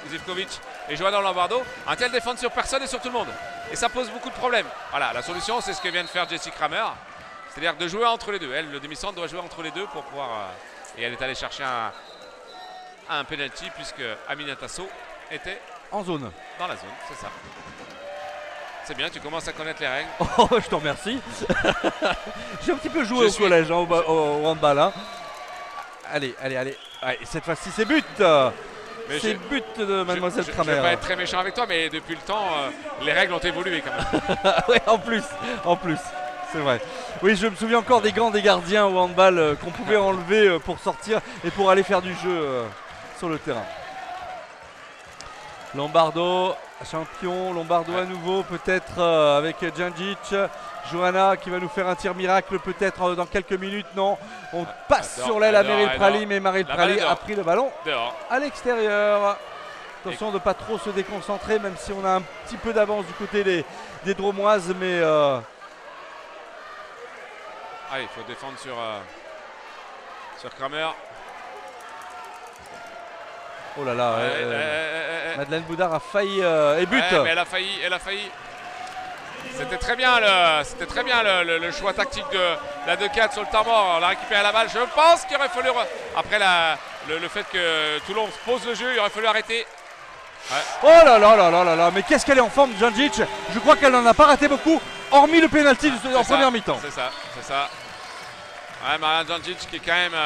Zivkovic et Johanna Lombardo. Elles défendent sur personne et sur tout le monde. Et ça pose beaucoup de problèmes. Voilà, la solution, c'est ce que vient de faire Jessie Kramer. C'est-à-dire de jouer entre les deux. Elle, le demi-centre, doit jouer entre les deux pour pouvoir. Et elle est allée chercher un penalty puisque Aminatasso était en zone. Dans la zone, c'est ça. C'est bien, tu commences à connaître les règles. Oh, je te remercie. J'ai un petit peu joué au collège, au handball. Hein. Allez. Allez, cette fois-ci, c'est but. C'est but de Mademoiselle Kramer. Je vais pas être très méchant avec toi, mais depuis le temps, les règles ont évolué quand même. Oui, en plus. C'est vrai. Oui, je me souviens encore des gants des gardiens au handball qu'on pouvait enlever pour sortir et pour aller faire du jeu sur le terrain. Lombardo, champion. Lombardo à nouveau, peut-être avec Djandjic. Johanna qui va nous faire un tir miracle peut-être dans quelques minutes. Non, on passe sur l'aile à Meryl Praly, mais Meryl Praly a pris le ballon à l'extérieur. Attention de ne pas trop se déconcentrer, même si on a un petit peu d'avance du côté des Dromoises, mais... Allez, il faut défendre sur Kramer. Oh là là, Madeleine Boudard a failli et but. Mais elle a failli. C'était très bien le choix tactique de la 2-4 sur le temps mort. On a récupéré la balle. Je pense qu'il aurait fallu, après le fait que Toulon pose le jeu, il aurait fallu arrêter. Ouais. Oh là là, mais qu'est-ce qu'elle est en forme, Djandjic. Je crois qu'elle n'en a pas raté beaucoup, hormis le pénalty en première mi-temps. C'est ça. Ouais, Marianne Djandjic qui est quand même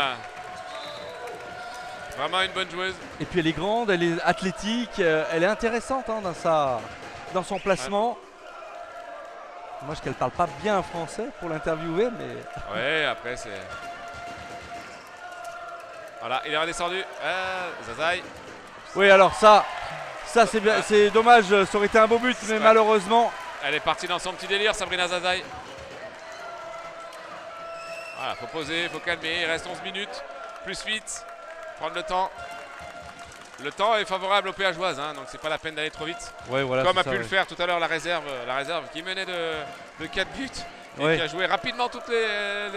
vraiment une bonne joueuse. Et puis elle est grande, elle est athlétique, elle est intéressante dans son placement. Ouais. Moi, je qu'elle parle pas bien français pour l'interviewer, mais... Ouais, après c'est... Voilà, il est redescendu. Zazaï. Oui, alors ça c'est bien, c'est dommage, ça aurait été un beau but, mais malheureusement... Elle est partie dans son petit délire, Sabrina Zazaï. Voilà, faut poser, faut calmer, il reste 11 minutes, plus 8, prendre le temps. Le temps est favorable aux péageoises, hein, donc c'est pas la peine d'aller trop vite. Ouais, voilà, comme a pu le faire tout à l'heure la réserve qui menait de 4 buts. et Ouais. qui a joué rapidement toutes fait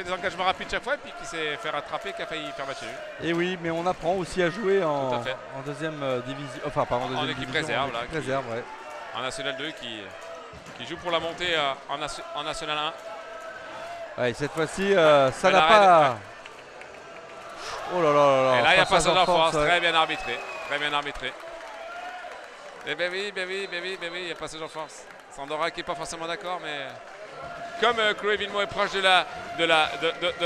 des engagements rapides chaque fois, et puis qui s'est fait rattraper, qui a failli faire match nul. Et oui, mais on apprend aussi à jouer Tout en, à fait. en deuxième division. Enfin, pas en deuxième équipe division, réserve, en là, équipe qui- réserve, ouais. En National 2 qui joue pour la montée en National 1. Ouais, cette fois-ci, ça Elle n'a arrête, pas. Oh là là là là. Et là, il y a passage passage en force, ouais. très bien arbitré. Très bien arbitré. Et ben oui, il y a passage en force. Sandora qui n'est pas forcément d'accord, mais comme Chloé Villemot est proche de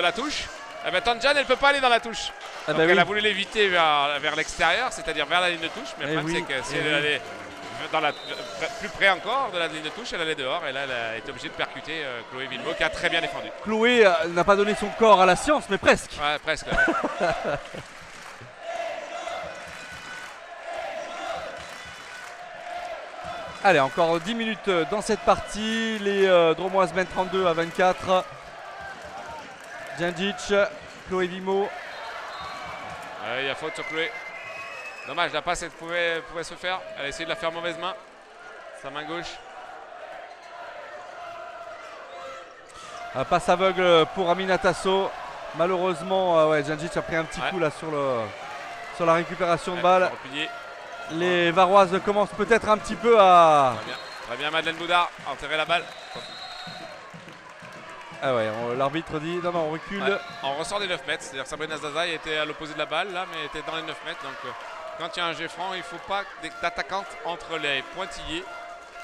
la touche, eh ben, Tanjan, elle ne peut pas aller dans la touche. Ah Donc bah elle oui. a voulu l'éviter vers l'extérieur, c'est-à-dire vers la ligne de touche. Mais le Eh problème, oui, c'est que si eh elle oui. allait plus près encore de la ligne de touche, elle allait dehors. Et là, elle a été obligée de percuter Chloé Villemot, qui a très bien défendu. Chloé n'a pas donné son corps à la science, mais presque. Ouais, presque. Ouais. Allez, encore 10 minutes dans cette partie. Les Dromoises mènent 32-24. Djandjic, Chloé Villemot. Il y a faute sur Chloé. Dommage, la passe elle pouvait se faire. Elle a essayé de la faire mauvaise main. Sa main gauche. Passe aveugle pour Amina Tasso. Malheureusement, ouais, Djandjic a pris un petit Ouais. coup là sur la récupération de Elle balle. faut replier. Les Varoises commencent peut-être un petit peu à. Très bien Madeleine Boudard a enterré la balle. Ah ouais, l'arbitre dit non, non, on recule. Ouais. On ressort des 9 mètres. C'est-à-dire que Sabrina Zaza était à l'opposé de la balle là, mais était dans les 9 mètres. Donc quand il y a un jet franc, il ne faut pas d'attaquante entre les pointillés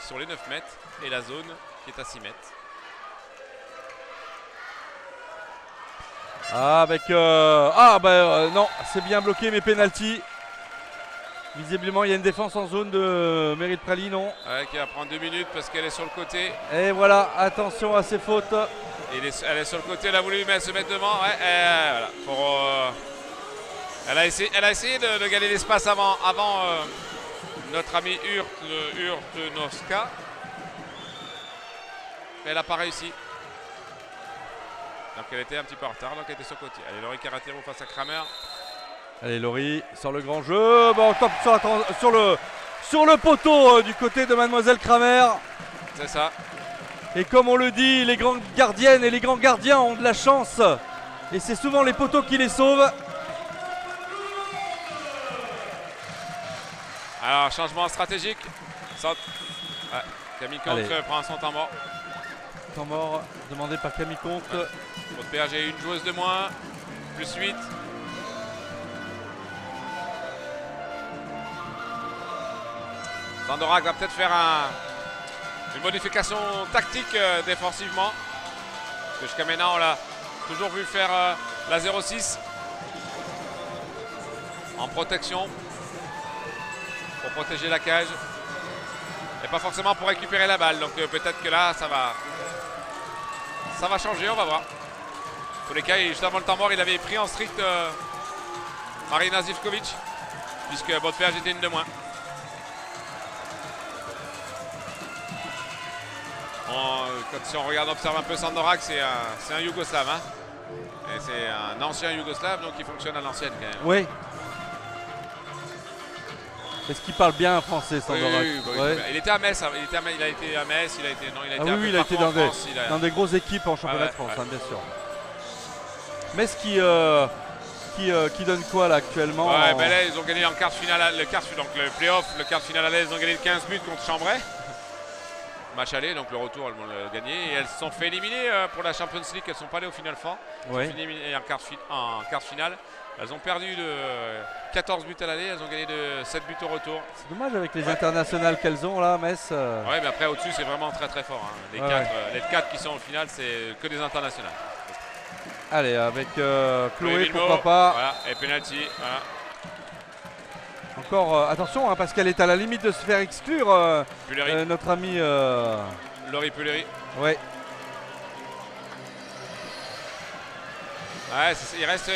sur les 9 mètres et la zone qui est à 6 mètres. Ah, avec. Non, c'est bien bloqué, mais penalty. Visiblement, il y a une défense en zone de Mérite Prali, non. Ouais, qui va prendre 2 minutes parce qu'elle est sur le côté. Et voilà, attention à ces fautes. Et elle est sur le côté, elle a voulu se mettre devant. Ouais, voilà. Elle a essayé de gagner l'espace avant notre ami Urtnoska. Mais elle n'a pas réussi. Donc elle était un petit peu en retard, donc elle était sur le côté. Allez, Laurie Caratero face à Kramer. Allez, Laurie sort le grand jeu. Bon, top sur le poteau du côté de Mademoiselle Kramer. C'est ça. Et comme on le dit, les grandes gardiennes et les grands gardiens ont de la chance. Et c'est souvent les poteaux qui les sauvent. Alors, changement stratégique. Camille Allez. Conte prend son temps mort. Temps mort demandé par Camille Comte. Votre PH a une joueuse de moins. Plus 8. Sandorak va peut-être faire une modification tactique défensivement. Parce que jusqu'à maintenant, on l'a toujours vu faire la 0-6 en protection pour protéger la cage. Et pas forcément pour récupérer la balle. Donc peut-être que là, ça va changer, on va voir. En tous les cas, juste avant le temps mort, il avait pris en strict Marina Zivkovic, puisque Botpéage était une de moins. Si on regarde, observe un peu Sandorak, c'est un Yougoslave. Hein. Et c'est un ancien Yougoslave, donc il fonctionne à l'ancienne quand même. Oui. Est-ce qu'il parle bien français, Sandorak? Oui. Il était à Metz, il a été à Metz, il a été Ah oui, il a été dans des grosses équipes en championnat de France, hein, bien sûr. Metz qui donne quoi là actuellement? Ouais, ben là ils ont gagné en quart de finale, donc le playoff, le quart de finale à l'aise, ils ont gagné 15 buts contre Chambray. Match aller, donc le retour elles vont le gagner et elles se sont fait éliminer pour la Champions League, elles ne sont pas allées au Final Four. Elles Ouais. sont fait éliminer en quart de finale. Elles ont perdu de 14 buts à l'aller, elles ont gagné de 7 buts au retour. C'est dommage avec les internationales qu'elles ont là, Metz. Ouais, mais après au-dessus c'est vraiment très très fort. Hein. Les 4 qui sont au final, c'est que des internationales. Allez, avec Chloé, Villemot, pourquoi pas. Voilà, et penalty. Voilà. Encore attention, hein, parce qu'elle est à la limite de se faire exclure, Pulleri, notre ami. Laurie Pulleri. Ouais. Ouais, il reste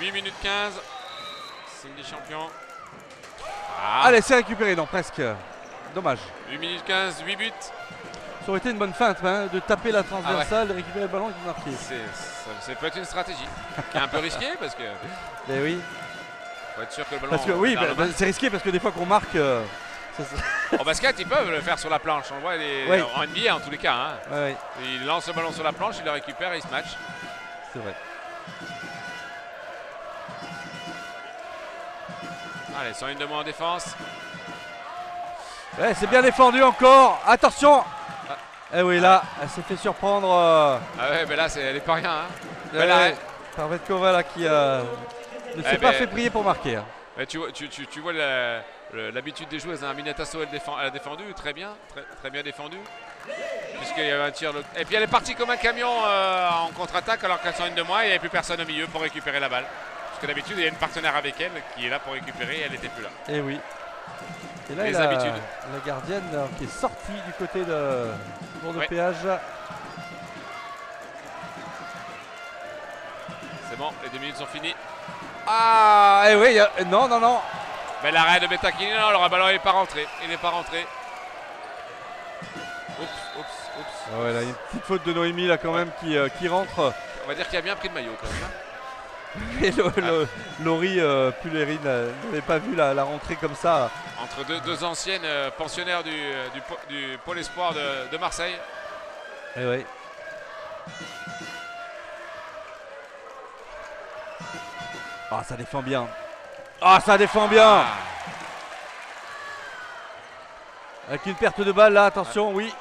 8 minutes 15. Signe des champions. Ah, Allez, c'est récupéré, non, presque. Dommage. 8 minutes 15, 8 buts. Ça aurait été une bonne feinte, hein, de taper la transversale, de récupérer le ballon et de marquer. Ça peut être une stratégie qui est un peu risquée parce que Eh oui. faut être sûr que le ballon. Parce que oui, est dans la main. c'est risqué parce que des fois qu'on marque, En basket, ils peuvent le faire sur la planche. On voit Oui. en NBA en tous les cas. Hein. Ouais, Ils lancent le ballon sur la planche, ils le récupèrent et ils se matchent. c'est vrai. Allez, 101 de moins en défense. Ouais, c'est bien défendu encore. Attention. Eh oui, là, elle s'est fait surprendre. Ah ouais, mais là, elle est pas rien. Hein. Mais là, par Vetkova là qui ne s'est pas fait prier pour marquer. Hein. mais tu vois l'habitude des joueuses. Hein. Minatasso, elle a défendu très bien, très bien défendu. Puisqu'il y avait un tir. Et puis elle est partie comme un camion en contre-attaque alors qu'elle sont une de moins. Il n'y avait plus personne au milieu pour récupérer la balle. Parce que d'habitude, il y a une partenaire avec elle qui est là pour récupérer et elle n'était plus là. Et oui. Et là, Les habitudes. La gardienne qui est sortie du côté de Bourg de Péage. C'est bon, les 2 minutes sont finies. Ah, et oui, non. Mais l'arrêt de Bettakini, non, le ballon n'est pas rentré. Il n'est pas rentré. Oups. Ah ouais, là, il y a une petite faute de Noémie là quand même qui rentre. On va dire qu'il a bien pris le maillot quand même. Hein. Et Laurie Pulleri n'avait pas vu la rentrée comme ça. Entre deux anciennes pensionnaires du pôle espoir de Marseille. Et oui. Ah, ça défend bien. Avec une perte de balle là, attention, oui.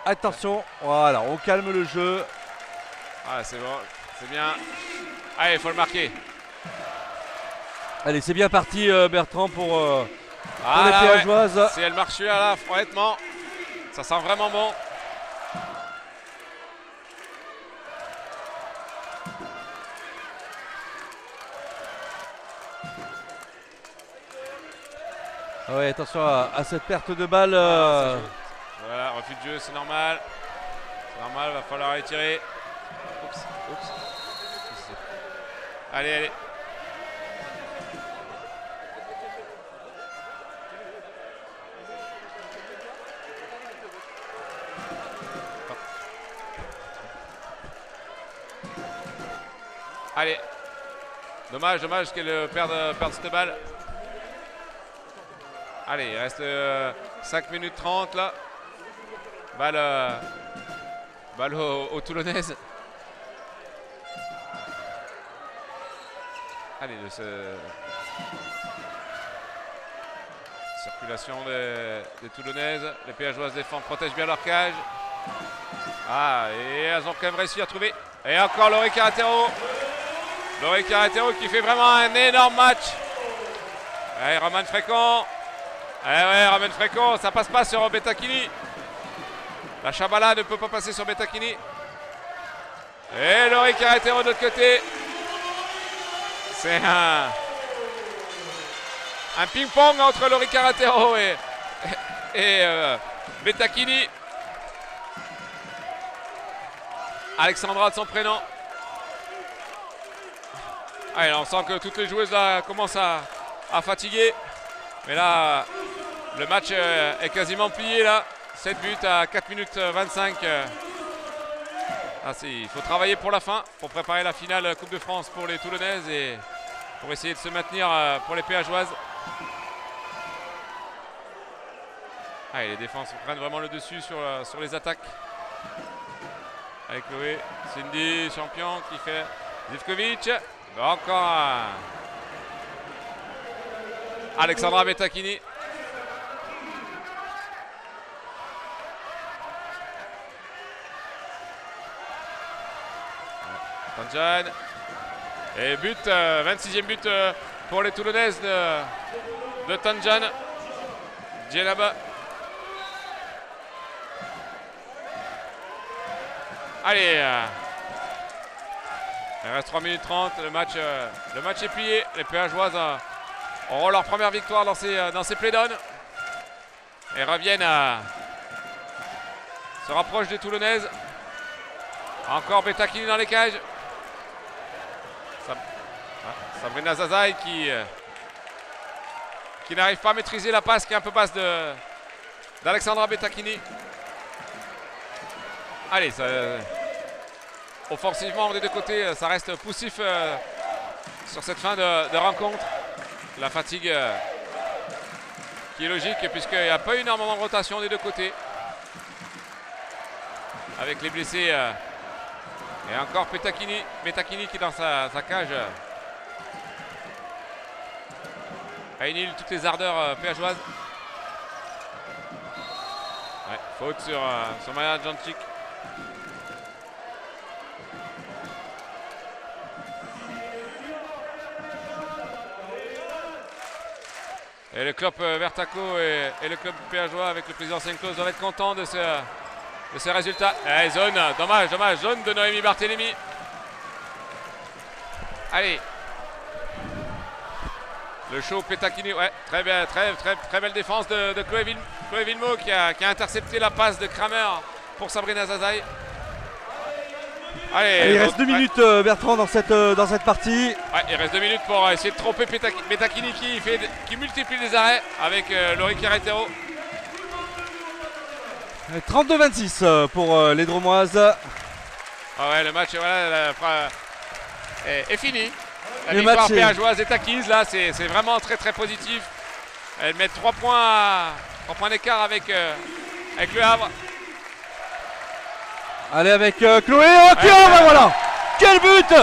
Attention, voilà, on calme le jeu. Ah, c'est bon, c'est bien. Allez, il faut le marquer. Allez, c'est bien parti Bertrand pour les là, Péageoises. Si elle marche là, honnêtement, ça sent vraiment bon. Ah ouais, attention à cette perte de balle. Voilà, refus de jeu, c'est normal. C'est normal, va falloir les tirer. Oups. Allez. Allez. Dommage qu'elle perde cette balle. Allez, il reste 5 minutes 30 là. Balle aux Toulonnaises. Allez, circulation des Toulonnaises. Les Péageoises défendent, protègent bien leur cage. Ah, et elles ont quand même réussi à trouver. Et encore Laurie Carretero. Laurie Carretero qui fait vraiment un énorme match. Allez, Roman Frécon. Roman Frécon, ça passe pas sur Bettakini. La Chabala ne peut pas passer sur Bettakini. Et Laurie Carretero de l'autre côté. C'est un ping-pong entre Laurie Carretero et Bettakini. Alexandra de son prénom. Allez, on sent que toutes les joueuses là commencent à fatiguer. Mais là, le match est quasiment plié là. 7 buts à 4 minutes 25. Il faut travailler pour la fin, pour préparer la finale Coupe de France pour les Toulonnaises et pour essayer de se maintenir pour les Péageoises. Allez, les défenses prennent vraiment le dessus sur les attaques. Avec Chloé, Cindy, champion qui fait Zivkovic. Encore Alexandra Bettakini. Tanjan. Et but, 26e but pour les Toulonnaises de Tanjan. Djenaba. Allez, il reste 3 minutes 30, le match est plié. Les Péageoises auront leur première victoire dans ces playdowns et reviennent se rapprochent des Toulonnaises. Encore Bettakini dans les cages. Sabrina Zazaï qui n'arrive pas à maîtriser la passe, qui est un peu basse d'Alexandra Bettakini. Allez, offensivement des deux côtés, ça reste poussif sur cette fin de rencontre. La fatigue qui est logique puisqu'il n'y a pas énormément de rotation des deux côtés. Avec les blessés. Et encore Metakini qui est dans sa cage. Aynil, toutes les ardeurs péageoises. Ouais, faute sur Maya Djancic. Et le club Vertaco et le club péageois avec le président Saint-Claude doivent être contents de ce résultat. Et zone, dommage, zone de Noémie Barthélémy. Allez. Le show Petakini, ouais, très belle défense de Chloé Villemot qui a intercepté la passe de Kramer pour Sabrina Zazaï. Allez, il reste 2 minutes Bertrand dans cette partie. Ouais, il reste 2 minutes pour essayer de tromper Petakini qui multiplie les arrêts avec Laurie Carretero. 32-26 pour les Dromoises. Ah ouais, le match est fini. La Le victoire match péageoise est acquise. Là, c'est vraiment très positif. Elle met 3 points d'écart avec le Havre. Allez avec Chloé. Voilà. Quel but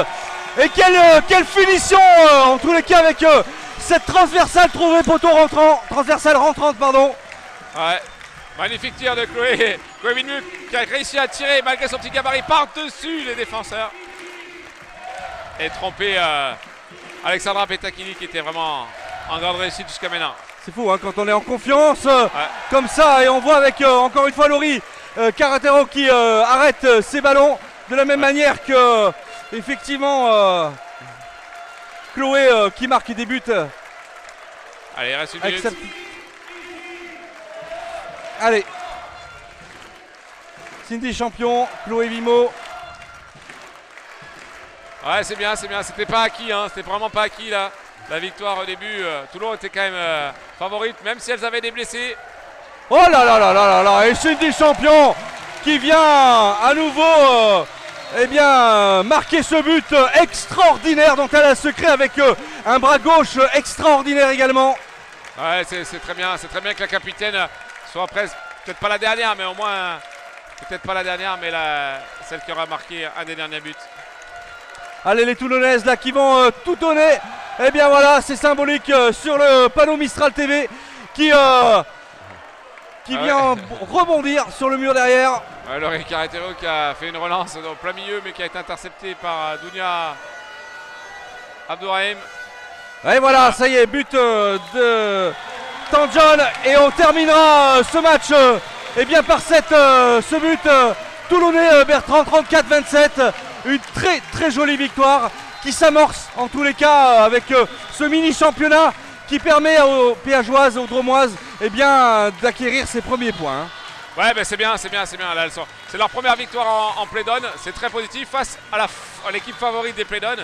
et quelle finition en tous les cas avec cette transversale rentrante pardon. Ouais. Magnifique tir de Chloé Villemot qui a réussi à tirer malgré son petit gabarit par-dessus les défenseurs. Et tromper Alexandra Petakini qui était vraiment en grande réussite jusqu'à maintenant. C'est fou quand on est en confiance comme ça et on voit avec encore une fois Laurie Carretero qui arrête ses ballons de la même manière que effectivement Chloé qui marque des buts. Allez, il reste une minute. Allez. Cindy champion, Chloé Villemot. Ouais, c'est bien. C'était pas acquis, c'était vraiment pas acquis là. La victoire au début, Toulon était quand même favorite, même si elles avaient des blessés. Oh là, et Cindy champion qui vient à nouveau marquer ce but extraordinaire dont elle a secret avec un bras gauche extraordinaire également. Ouais, c'est très bien que la capitaine soit presque, peut-être pas la dernière, mais au moins, peut-être pas la dernière, mais celle qui aura marqué un des derniers buts. Allez, les Toulonnaises là qui vont tout donner. Eh bien voilà, c'est symbolique sur le panneau Mistral TV qui vient rebondir sur le mur derrière. Laurie Carretero qui a fait une relance au plein milieu mais qui a été interceptée par Dounia Abdourahim. Et voilà, ça y est, but de Tanjon et on terminera ce match par ce but toulonnais Bertrand 34-27. Une très jolie victoire qui s'amorce en tous les cas avec ce mini championnat qui permet aux péageoises, aux dromoises d'acquérir ses premiers points. Ouais, c'est bien. Là, c'est leur première victoire en play-down. C'est très positif face à l'équipe favorite des play-down.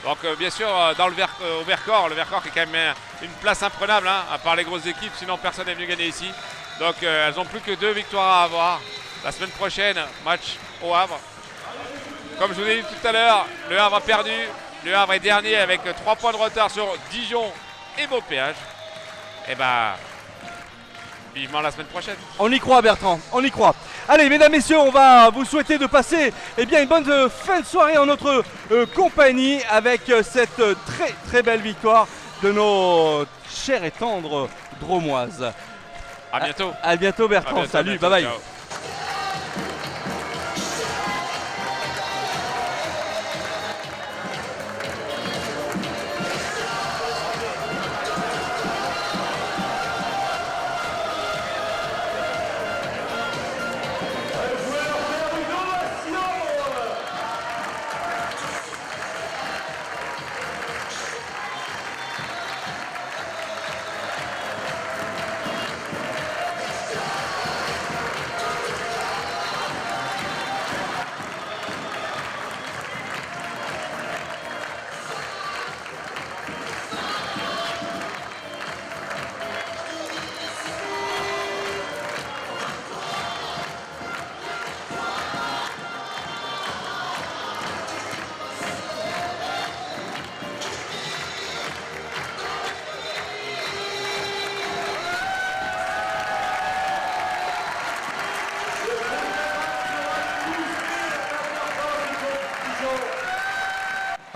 Donc bien sûr dans au Vercors, le Vercors qui est quand même une place imprenable à part les grosses équipes, sinon personne n'est venu gagner ici. Donc elles n'ont plus que 2 victoires à avoir. La semaine prochaine, match au Havre. Comme je vous ai dit tout à l'heure, le Havre a perdu. Le Havre est dernier avec 3 points de retard sur Dijon et Beaupéage. Et vivement la semaine prochaine. On y croit Bertrand, on y croit. Allez mesdames, messieurs, on va vous souhaiter de passer une bonne fin de soirée en notre compagnie avec cette très belle victoire de nos chères et tendres dromoises. A bientôt. À bientôt Bertrand, salut, bye bye. Ciao.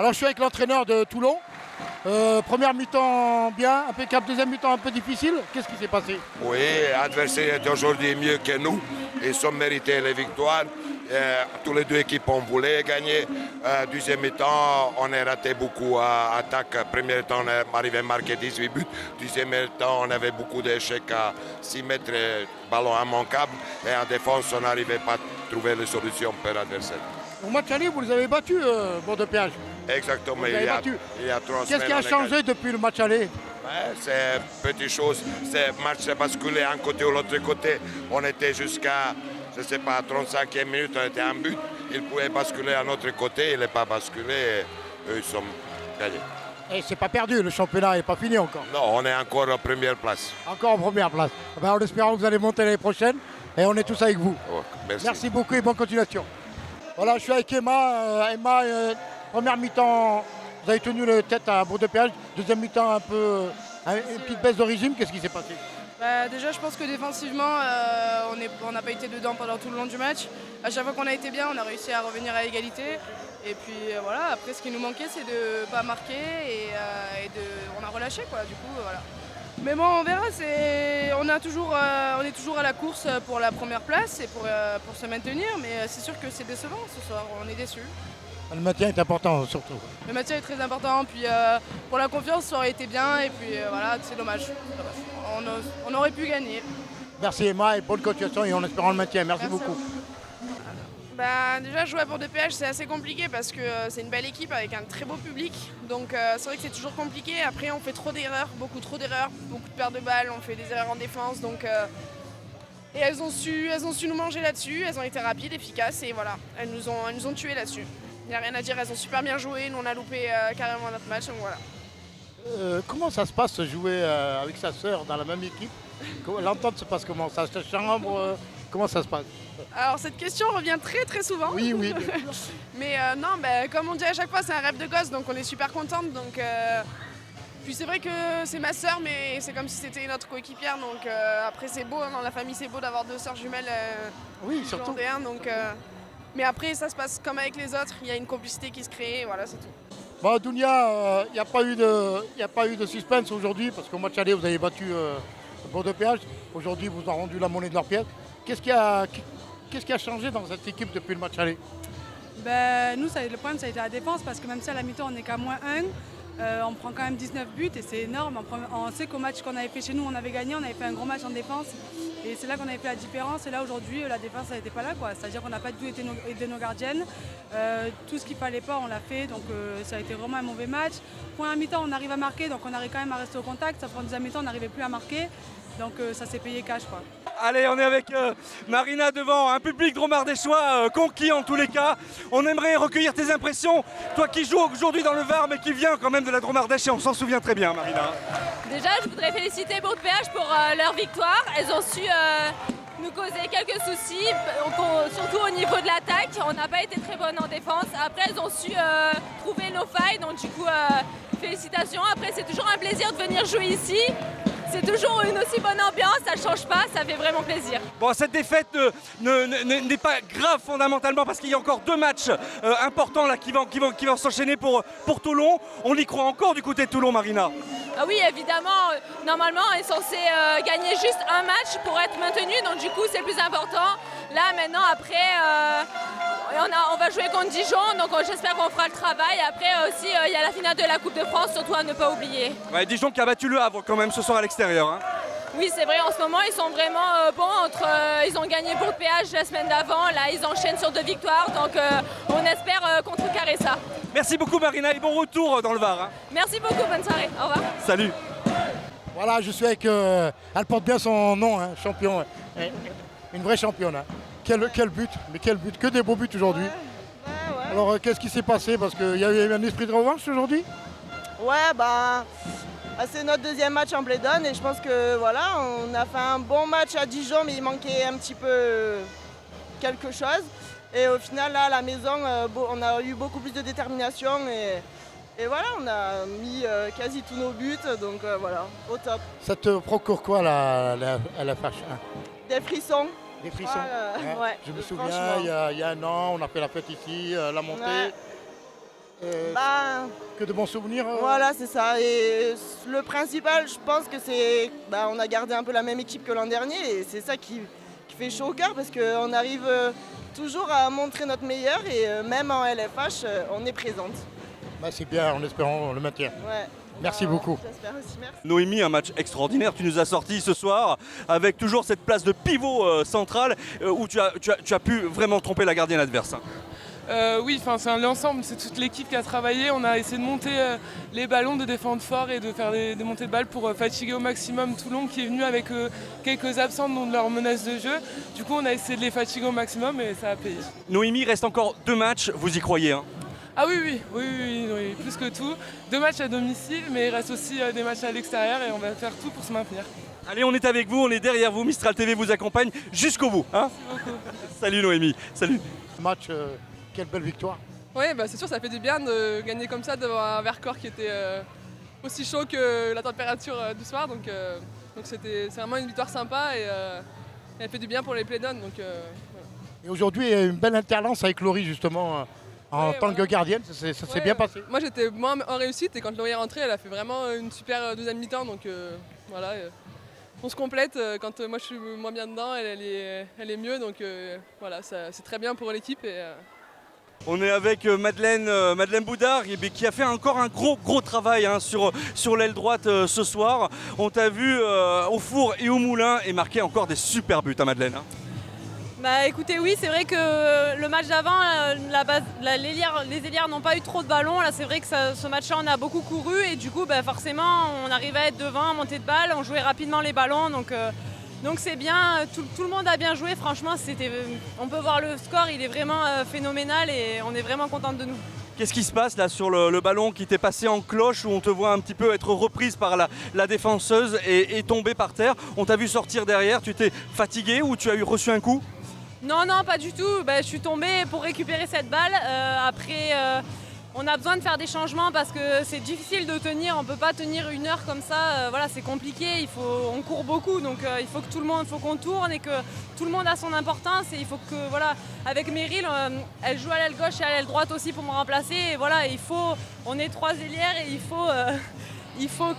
Alors je suis avec l'entraîneur de Toulon. Première mi-temps bien, impeccable. Deuxième mi-temps un peu difficile. Qu'est-ce qui s'est passé? Oui, l'adversaire est aujourd'hui mieux que nous. Ils ont mérité les victoires. Tous les deux équipes ont voulu gagner. Deuxième mi-temps, on a raté beaucoup à attaque. Premier temps, on est arrivé à marquer 18 buts. Deuxième mi-temps, on avait beaucoup d'échecs à 6 mètres, ballon immanquable. Et en défense, on n'arrivait pas à trouver les solutions pour l'adversaire. Au match aller, vous les avez battus, Bordeaux-Péage. Exactement, il y a 3 semaines. Qu'est-ce qui a changé depuis le match aller? C'est petite chose. Le match s'est basculé un côté ou l'autre côté. On était jusqu'à, je ne sais pas, 35e minute, on était en but. Il pouvait basculer à notre côté, il n'est pas basculé. Eux, ils sont gagnés. Et c'est pas perdu, le championnat n'est pas fini encore. Non, on est encore en première place. Encore en première place. En espérant que vous allez monter l'année prochaine. Et on est tous avec vous. Oh, merci beaucoup et bonne continuation. Voilà, je suis avec Emma. Emma, première mi-temps, vous avez tenu la tête à Bordeaux-Péage. Deuxième mi-temps, une petite baisse de régime. Qu'est-ce qui s'est passé? Déjà, je pense que défensivement, on n'a pas été dedans pendant tout le long du match. À chaque fois qu'on a été bien, on a réussi à revenir à égalité. Et puis voilà, après, ce qui nous manquait, c'est de ne pas marquer on a relâché, quoi. Du coup, voilà. Mais bon, on verra. On est toujours à la course pour la première place et pour se maintenir. Mais c'est sûr que c'est décevant ce soir. On est déçus. Le maintien est important surtout. Le maintien est très important. Puis pour la confiance, ça aurait été bien. Et puis voilà, c'est dommage. On aurait pu gagner. Merci Emma et bonne continuation et en espérant le maintien. Merci beaucoup. Déjà, jouer à Bordeaux-Péage, c'est assez compliqué parce que c'est une belle équipe avec un très beau public. Donc c'est vrai que c'est toujours compliqué. Après, on fait trop d'erreurs, beaucoup de pertes de balles, on fait des erreurs en défense. Et elles ont su nous manger là-dessus. Elles ont été rapides, efficaces et voilà, elles nous ont tués là-dessus. Il n'y a rien à dire, elles ont super bien joué. Nous, on a loupé carrément notre match, donc voilà. Comment ça se passe de jouer avec sa sœur dans la même équipe? L'entente se passe comment? Ça se chambre? Comment ça se passe? Alors cette question revient très très souvent. Oui. Mais non, comme on dit à chaque fois, c'est un rêve de gosse, donc on est super contente. Puis c'est vrai que c'est ma sœur, mais c'est comme si c'était notre coéquipière. Donc après c'est beau, dans la famille c'est beau d'avoir deux sœurs jumelles. Oui, surtout. Mais après ça se passe comme avec les autres, il y a une complicité qui se crée, voilà c'est tout. Bon, Dounia, il n'y a pas eu de suspense aujourd'hui parce qu'au match aller vous avez battu Bordeaux-Péage. Aujourd'hui vous avez rendu la monnaie de leur pièce. Qu'est-ce qui a changé dans cette équipe depuis le match aller? Nous, le problème, ça a été la défense parce que même si à la mi-temps, on n'est qu'à -1, on prend quand même 19 buts et c'est énorme. On sait qu'au match qu'on avait fait chez nous, on avait gagné, on avait fait un gros match en défense et c'est là qu'on avait fait la différence. Et là, aujourd'hui, la défense, ça n'était pas là, quoi. C'est-à-dire qu'on n'a pas du tout aidé nos gardiennes. Tout ce qu'il ne fallait pas, on l'a fait. Donc, ça a été vraiment un mauvais match. Première mi-temps, on arrive à marquer, donc on arrive quand même à rester au contact. Sauf qu'en deuxième mi-temps, on n'arrivait plus à marquer. Donc ça s'est payé cash, quoi. Allez, on est avec Marina devant un public dromardéchois conquis en tous les cas. On aimerait recueillir tes impressions. Toi qui joues aujourd'hui dans le Var mais qui viens quand même de la Dromardèche et on s'en souvient très bien, Marina. Déjà, je voudrais féliciter Bordeaux-Péage pour leur victoire. Elles ont su nous causer quelques soucis, surtout au niveau de l'attaque. On n'a pas été très bonnes en défense. Après, elles ont su trouver nos failles. Donc du coup, félicitations. Après, c'est toujours un plaisir de venir jouer ici. C'est toujours une aussi bonne ambiance, ça ne change pas, ça fait vraiment plaisir. Bon, cette défaite n'est pas grave fondamentalement parce qu'il y a encore deux matchs importants là, qui vont s'enchaîner pour Toulon. On y croit encore du côté de Toulon, Marina? Ah oui, évidemment. Normalement, on est censé gagner juste un match pour être maintenu, donc du coup, c'est le plus important. Là, maintenant, après, on va jouer contre Dijon, donc j'espère qu'on fera le travail. Après aussi, il y a la finale de la Coupe de France, surtout à ne pas oublier. Ouais, Dijon qui a battu le Havre quand même ce soir à l'extérieur. Hein. Oui, c'est vrai, en ce moment, ils sont vraiment bons. Ils ont gagné Bordeaux-Péage la semaine d'avant, là, ils enchaînent sur 2 victoires, donc on espère contrecarrer ça. Merci beaucoup, Marina, et bon retour dans le Var. Hein. Merci beaucoup, bonne soirée, au revoir. Salut. Voilà, je suis avec... elle porte bien son nom, hein, champion. Une vraie championne. Hein. Quel but, mais quel but, que des beaux buts aujourd'hui. Ouais. Alors qu'est-ce qui s'est passé? Parce qu'il y a eu un esprit de revanche aujourd'hui? Ouais, c'est notre deuxième match en Playdon et je pense que voilà, on a fait un bon match à Dijon mais il manquait un petit peu quelque chose. Et au final là à la maison, on a eu beaucoup plus de détermination et voilà, on a mis quasi tous nos buts, donc voilà, au top. Ça te procure quoi la FH1? Des frissons. Des frissons. Ouais, je me souviens, il y a un an, on a fait la fête ici, la montée. Ouais. Que de bons souvenirs. Voilà, c'est ça. Et le principal, je pense que c'est... on a gardé un peu la même équipe que l'an dernier et c'est ça qui fait chaud au cœur parce qu'on arrive toujours à montrer notre meilleur et même en LFH, on est présente. C'est bien, en espérant le maintien. Ouais. Merci beaucoup. J'espère aussi, merci. Noémie, un match extraordinaire. Tu nous as sorti ce soir avec toujours cette place de pivot central où tu as pu vraiment tromper la gardienne adverse. Oui, c'est un ensemble, c'est toute l'équipe qui a travaillé. On a essayé de monter les ballons, de défendre fort et de faire des montées de balles pour fatiguer au maximum Toulon qui est venu avec quelques absents de leur menace de jeu. Du coup, on a essayé de les fatiguer au maximum et ça a payé. Noémie, il reste encore 2 matchs, vous y croyez hein? Ah oui, plus que tout. 2 matchs à domicile, mais il reste aussi des matchs à l'extérieur et on va faire tout pour se maintenir. Allez, on est avec vous, on est derrière vous. Mistral TV vous accompagne jusqu'au bout. Hein. Merci beaucoup. Salut Noémie, salut. Match, quelle belle victoire. Oui, c'est sûr, ça fait du bien de gagner comme ça devant un Vercors qui était aussi chaud que la température du soir. Donc c'est vraiment une victoire sympa et elle fait du bien pour les play-downs. Voilà. Et aujourd'hui, il y a une belle alternance avec Laurie justement. En tant que gardienne, ça s'est bien passé. Moi j'étais moins en réussite et quand Laurie est rentrée, elle a fait vraiment une super deuxième mi-temps. Donc voilà, on se complète. Quand moi je suis moins bien dedans, elle est mieux. Donc voilà, c'est très bien pour l'équipe. On est avec Madeleine Boudard qui a fait encore un gros travail hein, sur l'aile droite ce soir. On t'a vu au four et au moulin et marquer encore des super buts, hein, Madeleine. Hein. Écoutez, oui, c'est vrai que le match d'avant, les Hélières n'ont pas eu trop de ballons. Là, c'est vrai que ce match-là, on a beaucoup couru et du coup, forcément, on arrivait à être devant, monter de balle, on jouait rapidement les ballons. Donc c'est bien, tout le monde a bien joué. Franchement, on peut voir le score, il est vraiment phénoménal et on est vraiment contente de nous. Qu'est-ce qui se passe là sur le ballon qui t'est passé en cloche où on te voit un petit peu être reprise par la défenseuse et tomber par terre? On t'a vu sortir derrière, tu t'es fatigué ou tu as reçu un coup? Non, pas du tout. Je suis tombée pour récupérer cette balle. Après, on a besoin de faire des changements parce que c'est difficile de tenir. On ne peut pas tenir 1 heure comme ça. Voilà, c'est compliqué. On court beaucoup. Donc, il faut que faut qu'on tourne et que tout le monde a son importance. Et il faut que, voilà, avec Meryl, elle joue à l'aile gauche et à l'aile droite aussi pour me remplacer. Et voilà, on est 3 ailières et il faut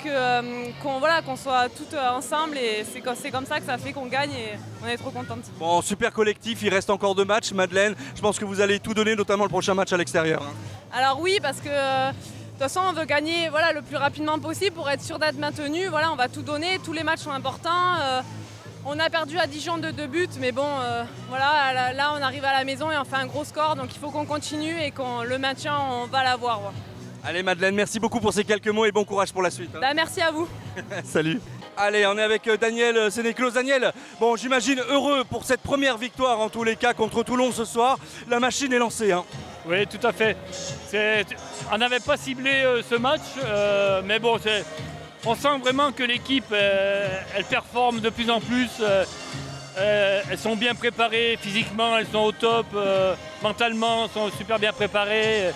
qu'on soit toutes ensemble et c'est comme ça que ça fait qu'on gagne et on est trop contente. Bon, super collectif, il reste encore 2 matchs. Madeleine, je pense que vous allez tout donner, notamment le prochain match à l'extérieur. Hein. Alors oui, parce que de toute façon on veut gagner le plus rapidement possible pour être sûr d'être maintenu. Voilà, on va tout donner, tous les matchs sont importants. On a perdu à Dijon de 2 buts, mais bon, voilà, là on arrive à la maison et on fait un gros score, donc il faut qu'on continue et le maintien, on va l'avoir. Ouais. Allez Madeleine, merci beaucoup pour ces quelques mots et bon courage pour la suite. Hein. Merci à vous. Salut. Allez, on est avec Daniel Sénéclos. Daniel, bon, j'imagine heureux pour cette première victoire en tous les cas contre Toulon ce soir. La machine est lancée. Hein. Oui, tout à fait. On n'avait pas ciblé ce match, mais bon, on sent vraiment que l'équipe, elle performe de plus en plus. Elles sont bien préparées physiquement, elles sont au top, mentalement, elles sont super bien préparées.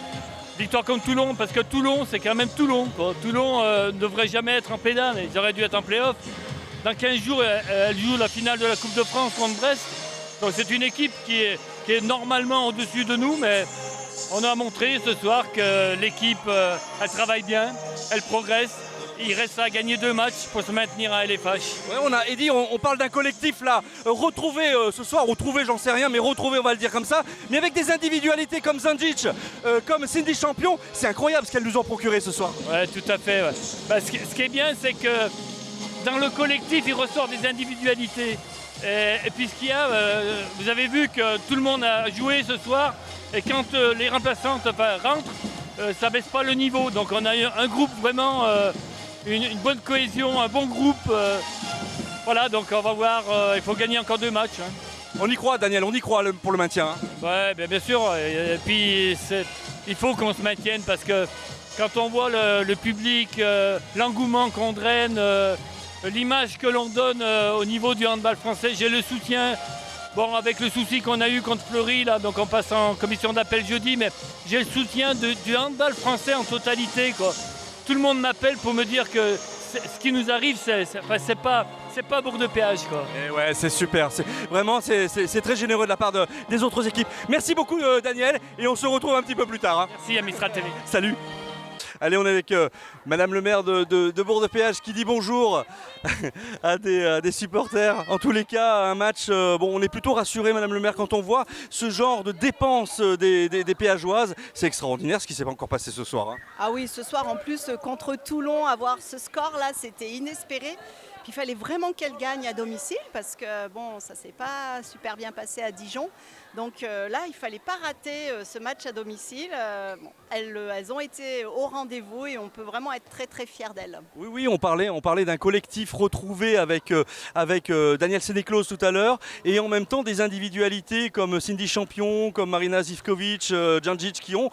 Victoire contre Toulon, parce que Toulon, c'est quand même Toulon. Quoi. Toulon ne devrait jamais être en play-down, ils auraient dû être en play-off. Dans 15 jours, elle joue la finale de la Coupe de France contre Brest. Donc c'est une équipe qui est normalement au-dessus de nous, mais on a montré ce soir que l'équipe, elle travaille bien, elle progresse. Il reste à gagner 2 matchs pour se maintenir à LFH. Ouais, Eddy, on parle d'un collectif là, retrouvé ce soir, j'en sais rien, mais retrouvé, on va le dire comme ça, mais avec des individualités comme Zanjic, comme Cindy Champion, c'est incroyable ce qu'elles nous ont procuré ce soir. Ouais, tout à fait. Ouais. Ce qui est bien, c'est que dans le collectif, il ressort des individualités. Et puis ce qu'il y a, vous avez vu que tout le monde a joué ce soir, et quand les remplaçantes rentrent, ça baisse pas le niveau. Donc on a un groupe vraiment... Une bonne cohésion, un bon groupe. Voilà, donc on va voir, il faut gagner encore 2 matchs. Hein. On y croit, Daniel, on y croit pour le maintien. Hein. Ouais, bien sûr. Et puis il faut qu'on se maintienne parce que quand on voit le public, l'engouement qu'on draine, l'image que l'on donne au niveau du handball français, j'ai le soutien. Bon, avec le souci qu'on a eu contre Fleury, là, donc on passe en commission d'appel jeudi, mais j'ai le soutien du handball français en totalité, quoi. Tout le monde m'appelle pour me dire que ce qui nous arrive, c'est c'est pas Bourg-de-Péage, quoi. Et ouais, c'est super. Vraiment, c'est très généreux de la part des autres équipes. Merci beaucoup, Daniel. Et on se retrouve un petit peu plus tard. Hein. Merci à Mistral TV. Salut. Allez, on est avec Madame le maire de Bourg-de-Péage qui dit bonjour à des supporters. En tous les cas, un match, on est plutôt rassuré, Madame le maire, quand on voit ce genre de dépenses des péageoises. C'est extraordinaire ce qui s'est encore passé ce soir. Hein. Ah oui, ce soir en plus contre Toulon, avoir ce score-là, c'était inespéré. Puis il fallait vraiment qu'elle gagne à domicile parce que bon, ça s'est pas super bien passé à Dijon. Donc là, il fallait pas rater ce match à domicile. Elles ont été au rendez-vous et on peut vraiment être très très fiers d'elles. Oui, on parlait d'un collectif retrouvé avec Daniel Sénéclose tout à l'heure et en même temps des individualités comme Cindy Champion, comme Marina Zivkovic, Djandjic qui ont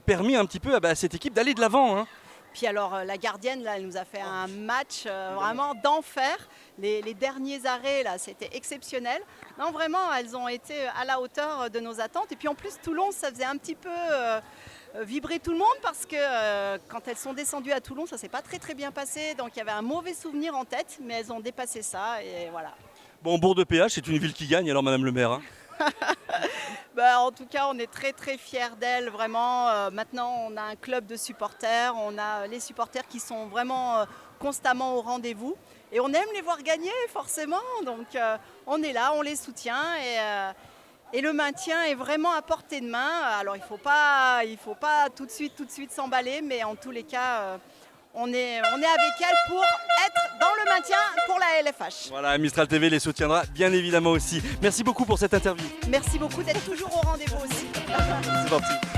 permis un petit peu à cette équipe d'aller de l'avant. Hein. Puis alors la gardienne, là, elle nous a fait un match vraiment d'enfer. Les derniers arrêts, là, c'était exceptionnel. Non, vraiment, elles ont été à la hauteur de nos attentes. Et puis en plus, Toulon, ça faisait un petit peu vibrer tout le monde parce que quand elles sont descendues à Toulon, ça s'est pas très très bien passé. Donc il y avait un mauvais souvenir en tête, mais elles ont dépassé ça et voilà. Bon, Bourg-de-Péage, c'est une ville qui gagne alors, Madame le maire. Hein. En tout cas, on est très très fiers d'elles, vraiment. Maintenant, on a un club de supporters, on a les supporters qui sont vraiment constamment au rendez-vous. Et on aime les voir gagner, forcément. Donc, on est là, on les soutient et le maintien est vraiment à portée de main. Alors, il faut pas tout de suite s'emballer, mais en tous les cas, on est avec elles pour être dans le maintien pour la LFH. Voilà, Mistral TV les soutiendra bien évidemment aussi. Merci beaucoup pour cette interview. Merci beaucoup d'être toujours au rendez-vous aussi. C'est parti.